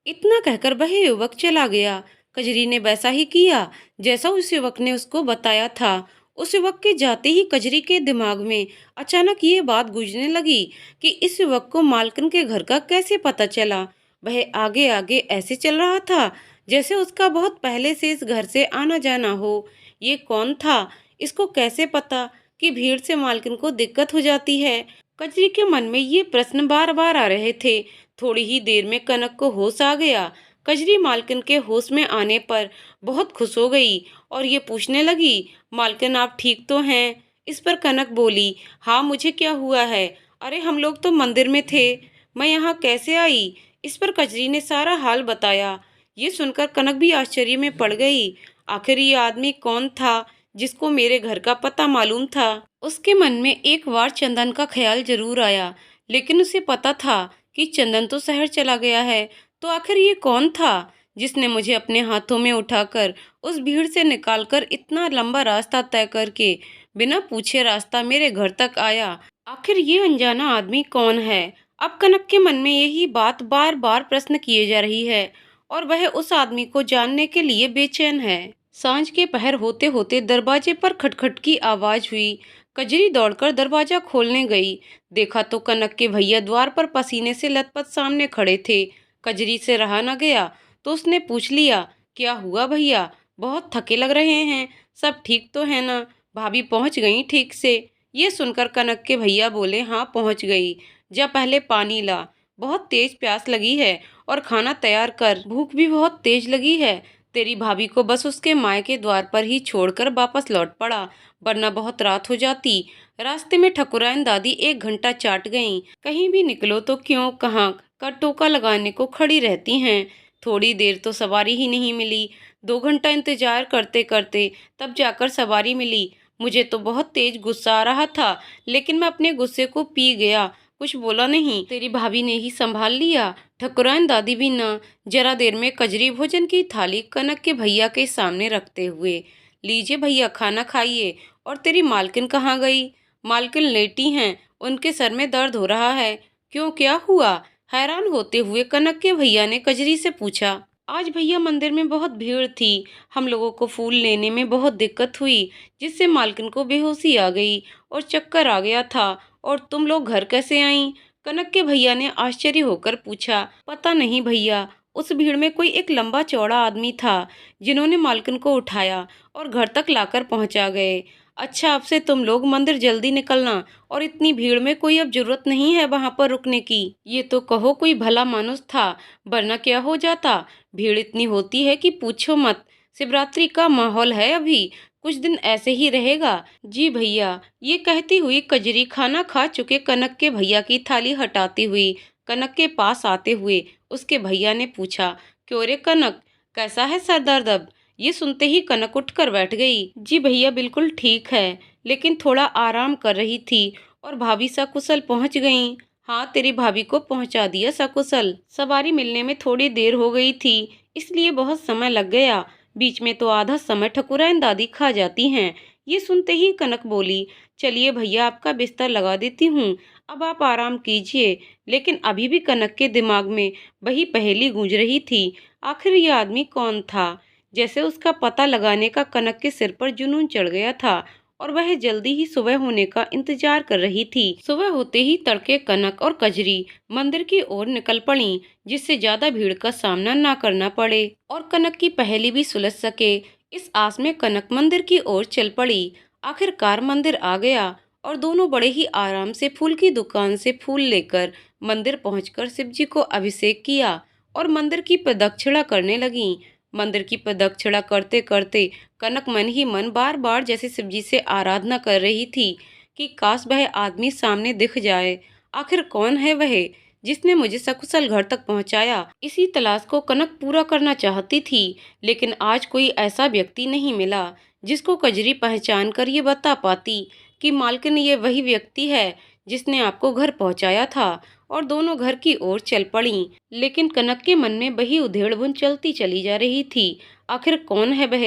इतना कहकर वह युवक चला गया। कजरी ने वैसा ही किया जैसा उस युवक ने उसको बताया था। उस युवक के जाते ही कजरी के दिमाग में अचानक ये बात गूंजने लगी कि इस युवक को मालकिन के घर का कैसे पता चला। वह आगे आगे ऐसे चल रहा था जैसे उसका बहुत पहले से इस घर से आना जाना हो। ये कौन था? इसको कैसे पता कि भीड़ से मालकिन को दिक्कत हो जाती है? कजरी के मन में ये प्रश्न बार बार आ रहे थे। थोड़ी ही देर में कनक को होश आ गया। कजरी मालकिन के होश में आने पर बहुत खुश हो गई और ये पूछने लगी, मालकिन आप ठीक तो हैं? इस पर कनक बोली, हाँ मुझे क्या हुआ है? अरे हम लोग तो मंदिर में थे, मैं यहाँ कैसे आई? इस पर कजरी ने सारा हाल बताया। ये सुनकर कनक भी आश्चर्य में पड़ गई। आखिर ये आदमी कौन था जिसको मेरे घर का पता मालूम था? उसके मन में एक बार चंदन का ख्याल जरूर आया, लेकिन उसे पता था कि चंदन तो शहर चला गया है। तो आखिर ये कौन था जिसने मुझे अपने हाथों में उठाकर उस भीड़ से निकालकर इतना लंबा रास्ता तय करके बिना पूछे रास्ता मेरे घर तक आया? आखिर ये अनजाना आदमी कौन है? अब कनक के मन में यही बात बार बार प्रश्न किए जा रही है और वह उस आदमी को जानने के लिए बेचैन है। सांझ के पहर होते होते दरवाजे पर खटखट की आवाज हुई। कजरी दौड़कर दरवाजा खोलने गई। देखा तो कनक के भैया द्वार पर पसीने से लथपथ सामने खड़े थे। कजरी से रहा न गया तो उसने पूछ लिया, क्या हुआ भैया? बहुत थके लग रहे हैं, सब ठीक तो है ना? भाभी पहुंच गई ठीक से? ये सुनकर कनक के भैया बोले, हाँ पहुंच गई। जा पहले पानी ला, बहुत तेज प्यास लगी है, और खाना तैयार कर, भूख भी बहुत तेज लगी है। तेरी भाभी को बस उसके मायके द्वार पर ही छोड़कर वापस लौट पड़ा, वरना बहुत रात हो जाती। रास्ते में ठकुराइन दादी 1 घंटा चाट गईं। कहीं भी निकलो तो क्यों कहाँ का टोका लगाने को खड़ी रहती हैं। थोड़ी देर तो सवारी ही नहीं मिली। 2 घंटा इंतजार करते करते तब जाकर सवारी मिली। मुझे तो बहुत तेज गुस्सा आ रहा था, लेकिन मैं अपने गुस्से को पी गया, कुछ बोला नहीं। तेरी भाभी ने ही संभाल लिया। ठकुराइन दादी भी ना। जरा देर में कजरी भोजन की थाली कनक के भैया के सामने रखते हुए, लीजिए भैया खाना खाइए। और तेरी मालकिन कहाँ गई? मालकिन लेटी हैं, उनके सर में दर्द हो रहा है। क्यों, क्या हुआ? हैरान होते हुए कनक के भैया ने कजरी से पूछा। आज भैया मंदिर में बहुत भीड़ थी, हम लोगों को फूल लेने में बहुत दिक्कत हुई, जिससे मालकिन को बेहोशी आ गई और चक्कर आ गया था। और तुम लोग घर कैसे आई? कनक के भैया ने आश्चर्य होकर पूछा। पता नहीं भैया, उस भीड़ में कोई एक लंबा चौड़ा आदमी था जिन्होंने मालकिन को उठाया और घर तक लाकर पहुंचा गए। अच्छा, अब से तुम लोग मंदिर जल्दी निकलना, और इतनी भीड़ में कोई अब जरूरत नहीं है वहां पर रुकने की। ये तो कहो कोई भला मानुस था, वरना क्या हो जाता। भीड़ इतनी होती है कि पूछो मत। शिवरात्रि का माहौल है, अभी कुछ दिन ऐसे ही रहेगा। जी भैया। ये कहती हुई कजरी खाना खा चुके कनक के भैया की थाली हटाती हुई कनक के पास आते हुए उसके भैया ने पूछा, क्यों रे कनक, कैसा है सर दर्द अब? ये सुनते ही कनक उठकर बैठ गई। जी भैया बिल्कुल ठीक है, लेकिन थोड़ा आराम कर रही थी और भाभी सकुशल पहुंच गईं। हाँ, तेरी भाभी को पहुंचा दिया सकुशल। सवारी मिलने में थोड़ी देर हो गई थी, इसलिए बहुत समय लग गया। बीच में तो आधा समय ठकुराइन दादी खा जाती हैं। ये सुनते ही कनक बोली, चलिए भैया आपका बिस्तर लगा देती हूँ, अब आप आराम कीजिए। लेकिन अभी भी कनक के दिमाग में वही पहेली गूंज रही थी, आखिर ये आदमी कौन था? जैसे उसका पता लगाने का कनक के सिर पर जुनून चढ़ गया था और वह जल्दी ही सुबह होने का इंतजार कर रही थी। सुबह होते ही तड़के कनक और कजरी मंदिर की ओर निकल पड़ी, जिससे ज्यादा भीड़ का सामना ना करना पड़े और कनक की पहेली भी सुलझ सके। इस आस में कनक मंदिर की ओर चल पड़ी। आखिरकार मंदिर आ गया और दोनों बड़े ही आराम से फूल की दुकान से फूल लेकर मंदिर पहुंचकर शिव जी को अभिषेक किया और मंदिर की प्रदक्षिणा करने लगी। मंदिर की प्रदक्षिणा करते करते कनक मन ही मन बार बार जैसे शिवजी से आराधना कर रही थी कि काश वह आदमी सामने दिख जाए। आखिर कौन है वह जिसने मुझे सकुशल घर तक पहुंचाया? इसी तलाश को कनक पूरा करना चाहती थी, लेकिन आज कोई ऐसा व्यक्ति नहीं मिला जिसको कजरी पहचान कर ये बता पाती कि मालकिन ये वही व्यक्ति है जिसने आपको घर पहुंचाया था। और दोनों घर की ओर चल पड़ी, लेकिन कनक के मन में वही उधेड़-बुन चलती चली जा रही थी। आखिर कौन है वह?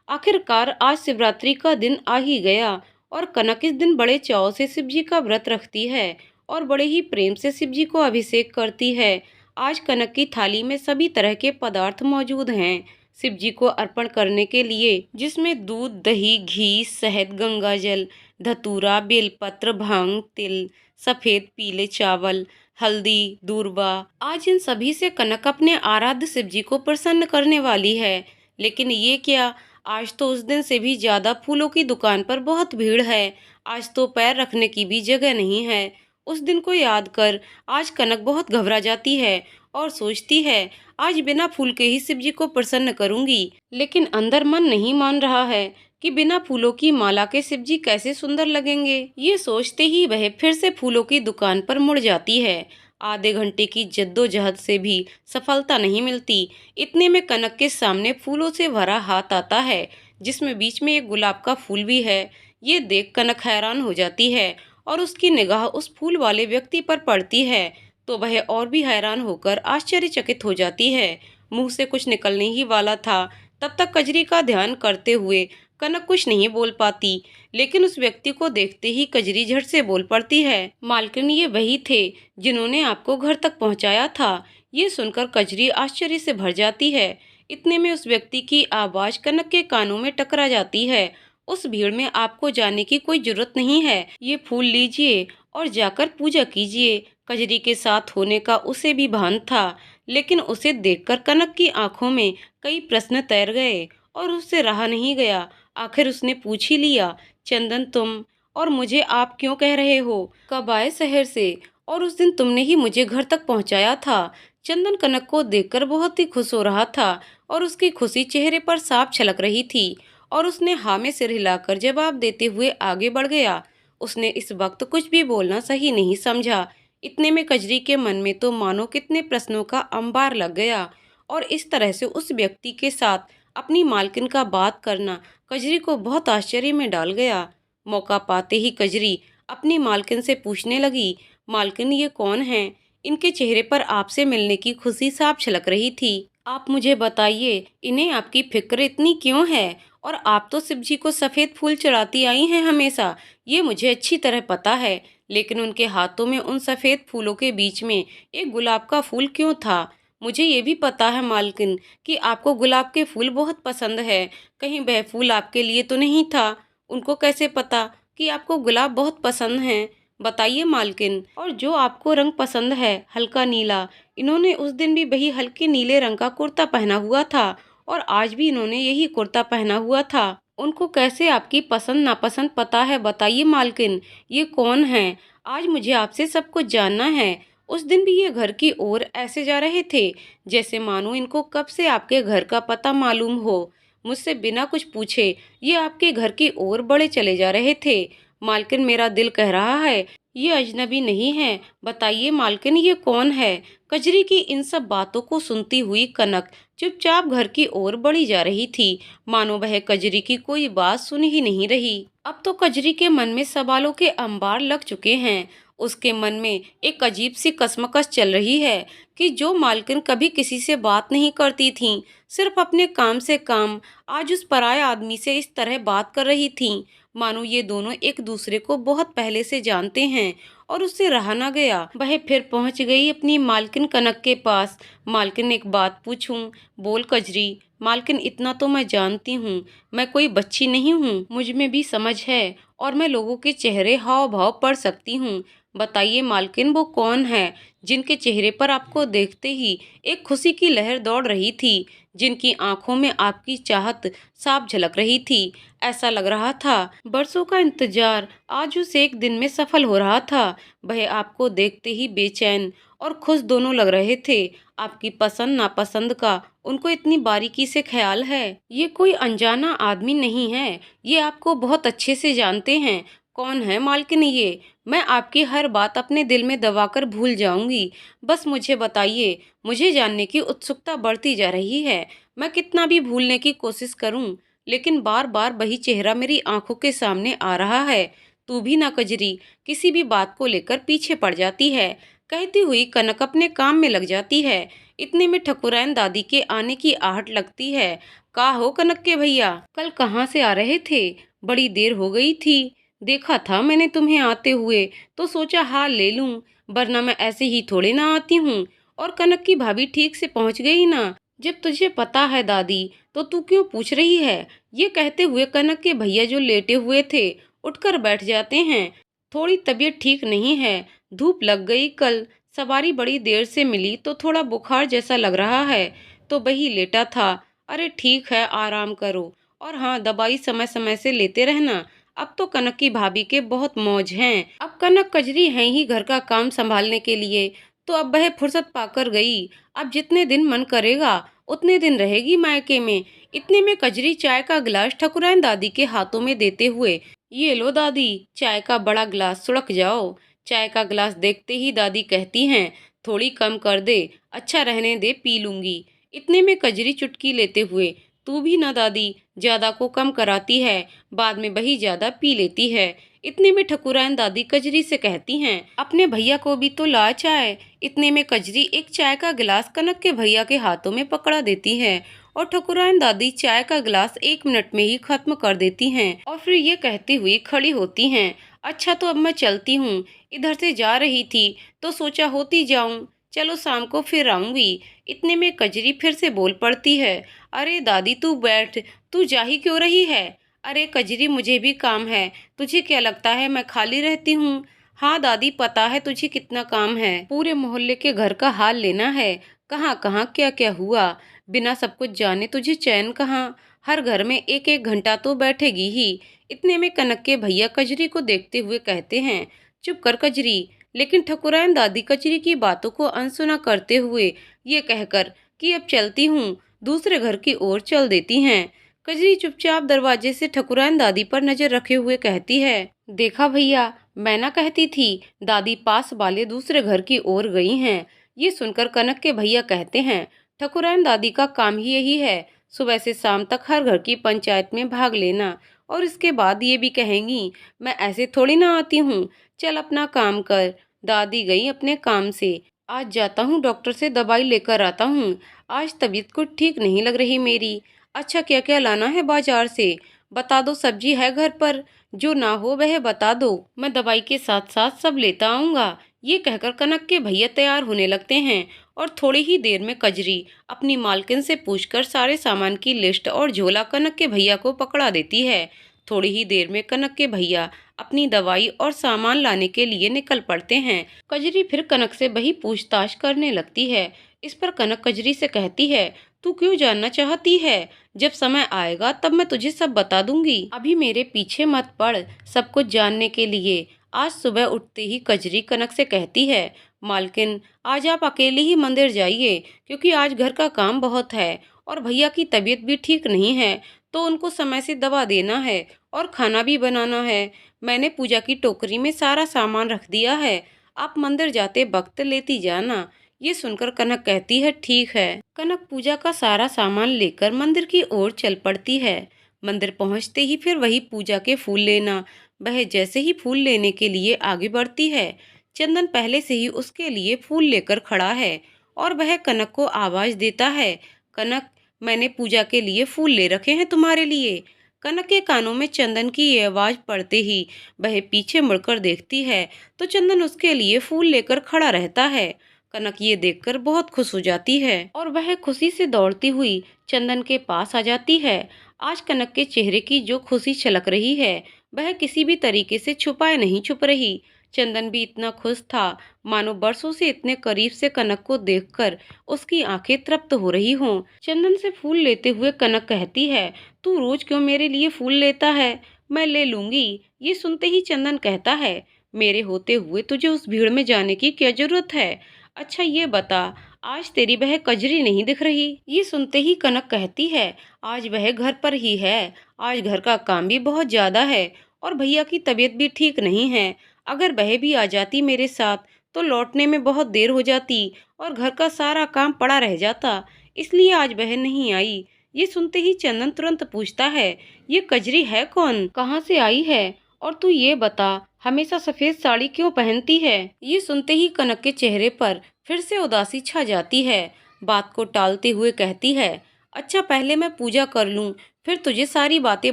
आखिरकार आज शिवरात्रि का दिन आ ही गया और कनक इस दिन बड़े चाव से शिव जी का व्रत रखती है और बड़े ही प्रेम से शिव जी को अभिषेक करती है। आज कनक की थाली में सभी तरह के पदार्थ मौजूद हैं शिव जी को अर्पण करने के लिए, जिसमें दूध, दही, घी, शहद, गंगाजल, धतूरा, बेलपत्र, भांग, तिल, सफेद पीले चावल, हल्दी, दूर्वा। आज इन सभी से कनक अपने आराध्य शिव जी को प्रसन्न करने वाली है। लेकिन ये क्या, आज तो उस दिन से भी ज्यादा फूलों की दुकान पर बहुत भीड़ है। आज तो पैर रखने की भी जगह नहीं है। उस दिन को याद कर आज कनक बहुत घबरा जाती है और सोचती है आज बिना फूल के ही शिव जी को प्रसन्न करूंगी। लेकिन अंदर मन नहीं मान रहा है कि बिना फूलों की माला के शिव जी कैसे सुंदर लगेंगे। ये सोचते ही वह फिर से फूलों की दुकान पर मुड़ जाती है। आधे घंटे की जद्दोजहद से भी सफलता नहीं मिलती। इतने में कनक के सामने फूलों से भरा हाथ आता है, जिसमें बीच में एक गुलाब का फूल भी है। ये देख कनक हैरान हो जाती है और उसकी निगाह उस फूल वाले व्यक्ति पर पड़ती है तो वह और भी हैरान होकर आश्चर्यचकित हो जाती है। मुंह से कुछ निकलने ही वाला था, तब तक कजरी का ध्यान करते हुए कनक कुछ नहीं बोल पाती। लेकिन उस व्यक्ति को देखते ही कजरी झट से बोल पड़ती है, मालकिन ये वही थे जिन्होंने आपको घर तक पहुंचाया था। ये सुनकर कजरी आश्चर्य से भर जाती है। इतने में उस व्यक्ति की आवाज कनक के कानों में टकरा जाती है, उस भीड़ में आपको जाने की कोई जरूरत नहीं है, ये फूल लीजिए और जाकर पूजा कीजिए। कजरी के साथ होने का उसे भी भान था, लेकिन उसे देखकर कनक की आंखों में कई प्रश्न तैर गए और उससे रहा नहीं गया। आखिर उसने पूछ ही लिया, चंदन तुम और मुझे आप क्यों कह रहे हो? कब आए शहर से? और उस दिन तुमने ही मुझे घर तक पहुंचाया था। चंदन कनक को देखकर बहुत ही खुश हो रहा था और उसकी खुशी चेहरे पर साफ छलक रही थी और उसने हाँ में सिर हिलाकर जवाब देते हुए आगे बढ़ गया। उसने इस वक्त कुछ भी बोलना सही नहीं समझा। इतने में कजरी के मन में तो मानो कितने प्रश्नों का अंबार लग गया और इस तरह से उस व्यक्ति के साथ अपनी मालकिन का बात करना कजरी को बहुत आश्चर्य में डाल गया। मौका पाते ही कजरी अपनी मालकिन से पूछने लगी, मालकिन ये कौन है? इनके चेहरे पर आपसे मिलने की खुशी साफ झलक रही थी। आप मुझे बताइए, इन्हें आपकी फिक्र इतनी क्यों है? और आप तो शिव जी को सफेद फूल चढ़ाती आई हैं हमेशा, ये मुझे अच्छी तरह पता है। लेकिन उनके हाथों में उन सफेद फूलों के बीच में एक गुलाब का फूल क्यों था? मुझे ये भी पता है मालकिन कि आपको गुलाब के फूल बहुत पसंद है। कहीं वह फूल आपके लिए तो नहीं था? उनको कैसे पता कि आपको गुलाब बहुत पसंद है? बताइए मालकिन। और जो आपको रंग पसंद है हल्का नीला, इन्होंने उस दिन भी वही हल्के नीले रंग का कुर्ता पहना हुआ था और आज भी इन्होंने यही कुर्ता पहना हुआ था। उनको कैसे आपकी पसंद नापसंद पता है? बताइए मालकिन, ये कौन है? आज मुझे आपसे सब कुछ जानना है। उस दिन भी ये घर की ओर ऐसे जा रहे थे जैसे मानो इनको कब से आपके घर का पता मालूम हो। मुझसे बिना कुछ पूछे ये आपके घर की ओर बढ़े चले जा रहे थे। मालकिन, मेरा दिल कह रहा है ये अजनबी नहीं है। बताइए मालकिन, ये कौन है? कजरी की इन सब बातों को सुनती हुई कनक चुपचाप घर की ओर बढ़ी जा रही थी, मानो वह कजरी की कोई बात सुन ही नहीं रही। अब तो कजरी के मन में सवालों के अंबार लग चुके हैं। उसके मन में एक अजीब सी कशमकश चल रही है कि जो मालकिन कभी किसी से बात नहीं करती थी, सिर्फ अपने काम से काम, आज उस पराये आदमी से इस तरह बात कर रही थी मानो ये दोनों एक दूसरे को बहुत पहले से जानते हैं। और उससे रहा ना गया, वह फिर पहुंच गई अपनी मालकिन कनक के पास। मालकिन, एक बात पूछूं? बोल कजरी। मालकिन, इतना तो मैं जानती हूँ, मैं कोई बच्ची नहीं हूँ, मुझ में भी समझ है और मैं लोगों के चेहरे हाव भाव पढ़ सकती हूँ। बताइए मालकिन, वो कौन है जिनके चेहरे पर आपको देखते ही एक खुशी की लहर दौड़ रही थी, जिनकी आंखों में आपकी चाहत साफ झलक रही थी? ऐसा लग रहा था बरसों का इंतजार आज उस एक दिन में सफल हो रहा था। वह आपको देखते ही बेचैन और खुश दोनों लग रहे थे। आपकी पसंद नापसंद का उनको इतनी बारीकी से ख्याल है। ये कोई अनजाना आदमी नहीं है, ये आपको बहुत अच्छे से जानते हैं। कौन है मालकिन ये? मैं आपकी हर बात अपने दिल में दबाकर भूल जाऊंगी। बस मुझे बताइए, मुझे जानने की उत्सुकता बढ़ती जा रही है। मैं कितना भी भूलने की कोशिश करूं, लेकिन बार बार वही चेहरा मेरी आंखों के सामने आ रहा है। तू भी ना कजरी, किसी भी बात को लेकर पीछे पड़ जाती है। कहती हुई कनक अपने काम में लग जाती है। इतने में ठकुरैन दादी के आने की आहट लगती है। का हो कनक के भैया, कल कहाँ से आ रहे थे? बड़ी देर हो गई थी, देखा था मैंने तुम्हें आते हुए तो सोचा हाल ले लूं, वरना मैं ऐसे ही थोड़े ना आती हूँ। और कनक की भाभी ठीक से पहुंच गई ना? जब तुझे पता है दादी, तो तू क्यों पूछ रही है? ये कहते हुए कनक के भैया जो लेटे हुए थे, उठकर बैठ जाते हैं। थोड़ी तबीयत ठीक नहीं है, धूप लग गई कल, सवारी बड़ी देर से मिली तो थोड़ा बुखार जैसा लग रहा है, तो वही लेटा था। अरे ठीक है, आराम करो, और हाँ, दवाई समय समय से लेते रहना। अब तो कनक की भाभी के बहुत मौज हैं। अब कनक कजरी है ही घर का काम संभालने के लिए, तो अब वह फुर्सत पाकर गई। अब जितने दिन मन करेगा उतने दिन रहेगी मायके में। इतने में कजरी चाय का गिलास ठकुराइन दादी के हाथों में देते हुए, ये लो दादी, चाय का बड़ा गिलास, सुड़क जाओ। चाय का गिलास देखते ही दादी कहती हैं, थोड़ी कम कर दे, अच्छा रहने दे, पी लूंगी। इतने में कजरी चुटकी लेते हुए, तू भी ना दादी, ज्यादा को कम कराती है, बाद में वही ज्यादा पी लेती है। इतने में ठकुराइन दादी कजरी से कहती हैं, अपने भैया को भी तो ला चाय। इतने में कजरी एक चाय का गिलास कनक के भैया के हाथों में पकड़ा देती है, और ठकुराइन दादी चाय का गिलास 1 मिनट में ही खत्म कर देती हैं, और फिर ये कहती हुई खड़ी होती हैं, अच्छा तो अब मैं चलती हूँ, इधर से जा रही थी तो सोचा होती जाऊं, चलो शाम को फिर आऊंगी। इतने में कजरी फिर से बोल पड़ती है, अरे दादी तू बैठ, तू जा ही क्यों रही है? अरे कजरी, मुझे भी काम है, तुझे क्या लगता है मैं खाली रहती हूँ? हाँ दादी, पता है तुझे कितना काम है, पूरे मोहल्ले के घर का हाल लेना है, कहाँ कहाँ क्या क्या हुआ। बिना सब कुछ जाने तुझे चैन कहाँ? हर घर में एक एक घंटा तो बैठेगी ही। इतने में कनक के भैया कजरी को देखते हुए कहते हैं, चुप कर कजरी। लेकिन ठकुराइन दादी कजरी की बातों को अनसुना करते हुए ये कहकर कि अब चलती हूँ, दूसरे घर की ओर चल देती हैं। कजरी चुपचाप दरवाजे से ठकुराइन दादी पर नजर रखे हुए कहती है, देखा भैया, मैं ना कहती थी, दादी पास वाले दूसरे घर की ओर गई हैं। ये सुनकर कनक के भैया कहते हैं, ठकुराइन दादी का काम ही यही है, सुबह से शाम तक हर घर की पंचायत में भाग लेना, और इसके बाद ये भी कहेंगी, मैं ऐसे थोड़ी ना आती हूँ, चल अपना काम कर। दादी गई अपने काम से, आज जाता हूँ डॉक्टर से दवाई लेकर आता हूँ, आज तबीयत कुछ ठीक नहीं लग रही मेरी। अच्छा, क्या क्या लाना है बाजार से? बता दो, सब्जी है घर पर? जो ना हो वह बता दो, मैं दवाई के साथ साथ सब लेता आऊँगा। ये कहकर कनक के भैया तैयार होने लगते हैं, और थोड़ी ही देर में कजरी अपनी मालकिन से पूछकर सारे सामान की लिस्ट और झोला कनक के भैया को पकड़ा देती है। थोड़ी ही देर में कनक के भैया अपनी दवाई और सामान लाने के लिए निकल पड़ते हैं। कजरी फिर कनक से वही पूछताछ करने लगती है। इस पर कनक कजरी से कहती है, तू क्यों जानना चाहती है? जब समय आएगा तब मैं तुझे सब बता दूंगी, अभी मेरे पीछे मत पड़ सब कुछ जानने के लिए। आज सुबह उठते ही कजरी कनक से कहती है, मालकिन, आज आप अकेले ही मंदिर जाइए, क्योंकि आज घर का काम बहुत है, और भैया की तबीयत भी ठीक नहीं है, तो उनको समय से दवा देना है और खाना भी बनाना है। मैंने पूजा की टोकरी में सारा सामान रख दिया है, आप मंदिर जाते वक्त लेती जाना। ये सुनकर कनक कहती है, ठीक है। कनक पूजा का सारा सामान लेकर मंदिर की ओर चल पड़ती है। मंदिर पहुंचते ही फिर वही पूजा के फूल लेना। वह जैसे ही फूल लेने के लिए आगे बढ़ती है, चंदन पहले से ही उसके लिए फूल लेकर खड़ा है, और वह कनक को आवाज देता है, कनक, मैंने पूजा के लिए फूल ले रखे हैं तुम्हारे लिए। कनक के कानों में चंदन की ये आवाज पड़ते ही वह पीछे मुड़कर देखती है, तो चंदन उसके लिए फूल लेकर खड़ा रहता है। कनक ये देखकर बहुत खुश हो जाती है, और वह खुशी से दौड़ती हुई चंदन के पास आ जाती है। आज कनक के चेहरे की जो खुशी छलक रही है, वह किसी भी तरीके से छुपाए नहीं छुप रही। चंदन भी इतना खुश था, मानो बरसों से इतने करीब से कनक को देखकर उसकी आंखें तृप्त हो रही हों। चंदन से फूल लेते हुए कनक कहती है, तू रोज क्यों मेरे लिए फूल लेता है? मैं ले लूंगी। ये सुनते ही चंदन कहता है, मेरे होते हुए तुझे उस भीड़ में जाने की क्या जरूरत है? अच्छा ये बता, आज तेरी वह कजरी नहीं दिख रही। ये सुनते ही कनक कहती है, आज वह घर पर ही है, आज घर का काम भी बहुत ज्यादा है, और भैया की तबीयत भी ठीक नहीं है। अगर वह भी आ जाती मेरे साथ तो लौटने में बहुत देर हो जाती, और घर का सारा काम पड़ा रह जाता, इसलिए आज वह नहीं आई। ये सुनते ही चंदन तुरंत पूछता है, ये कजरी है कौन, कहाँ से आई है, और तू ये बता, हमेशा सफेद साड़ी क्यों पहनती है? ये सुनते ही कनक के चेहरे पर फिर से उदासी छा जाती है। बात को टालते हुए कहती है, अच्छा पहले मैं पूजा कर लूं, फिर तुझे सारी बातें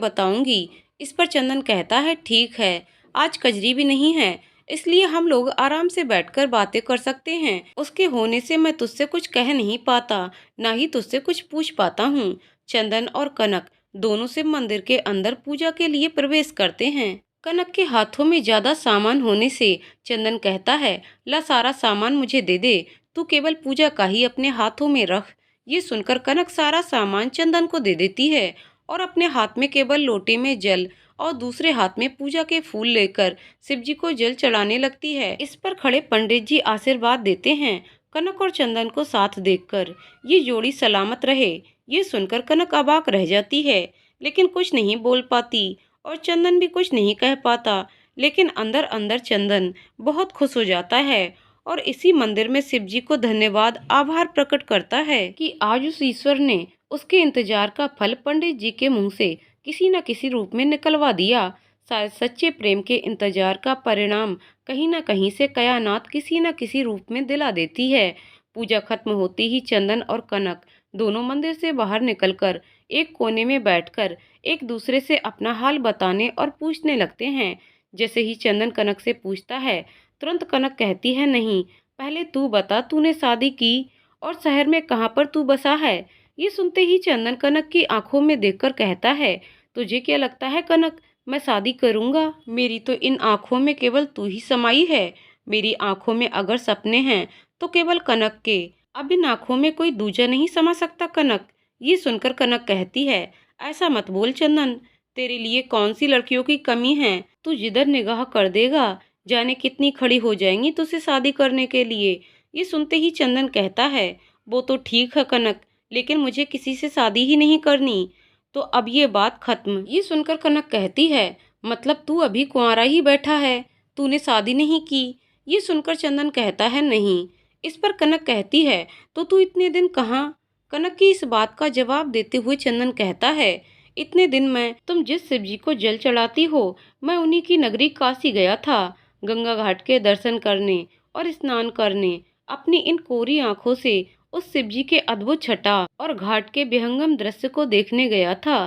बताऊंगी। इस पर चंदन कहता है, ठीक है, आज कजरी भी नहीं है, इसलिए हम लोग आराम से बैठकर बातें कर सकते हैं। उसके होने से मैं तुझसे कुछ कह नहीं पाता, ना ही तुझसे कुछ पूछ पाता हूँ। चंदन और कनक दोनों शिव मंदिर के अंदर पूजा के लिए प्रवेश करते हैं। कनक के हाथों में ज्यादा सामान होने से चंदन कहता है, ला सारा सामान मुझे दे दे, तू केवल पूजा का ही अपने हाथों में रख। ये सुनकर कनक सारा सामान चंदन को दे देती है और अपने हाथ में केवल लोटे में जल और दूसरे हाथ में पूजा के फूल लेकर शिव जी को जल चढ़ाने लगती है। इस पर खड़े पंडित जी आशीर्वाद देते हैं। कनक और चंदन को साथ देखकर ये जोड़ी सलामत रहे। ये सुनकर कनक अबाक रह जाती है, लेकिन कुछ नहीं बोल पाती और चंदन भी कुछ नहीं कह पाता। लेकिन अंदर अंदर चंदन बहुत खुश हो जाता है और इसी मंदिर में शिव जी को धन्यवाद आभार प्रकट करता है कि आज उस ईश्वर ने उसके इंतजार का फल पंडित जी के मुंह से किसी न किसी रूप में निकलवा दिया। शायद सच्चे प्रेम के इंतजार का परिणाम कहीं न कहीं से कयानात किसी न किसी रूप में दिला देती है। पूजा खत्म होती ही चंदन और कनक दोनों मंदिर से बाहर निकलकर एक कोने में बैठकर एक दूसरे से अपना हाल बताने और पूछने लगते हैं। जैसे ही चंदन कनक से पूछता है, तुरंत कनक कहती है, नहीं, पहले तू बता, तूने शादी की और शहर में कहाँ पर तू बसा है। ये सुनते ही चंदन कनक की आंखों में देखकर कहता है, तुझे क्या लगता है कनक, मैं शादी करूंगा? मेरी तो इन आंखों में केवल तू ही समाई है। मेरी आंखों में अगर सपने हैं तो केवल कनक के, अब इन आंखों में कोई दूजा नहीं समा सकता कनक। ये सुनकर कनक कहती है, ऐसा मत बोल चंदन, तेरे लिए कौन सी लड़कियों की कमी है, तू जिधर निगाह कर देगा जाने कितनी खड़ी हो जाएंगी तुझसे शादी करने के लिए। ये सुनते ही चंदन कहता है, वो तो ठीक है कनक, लेकिन मुझे किसी से शादी ही नहीं करनी, तो अब ये बात खत्म। ये सुनकर कनक कहती है, मतलब तू अभी कुंवारा ही बैठा है, तूने शादी नहीं की? ये सुनकर चंदन कहता है, नहीं। इस पर कनक कहती है, तो तू इतने दिन कहाँ? कनक की इस बात का जवाब देते हुए चंदन कहता है, इतने दिन में तुम जिस शिव जी को जल चढ़ाती हो, मैं उन्हीं की नगरी काशी गया था, गंगा घाट के दर्शन करने और स्नान करने। अपनी इन कोरी आंखों से उस शिव जी के अद्भुत छटा और घाट के विहंगम दृश्य को देखने गया था।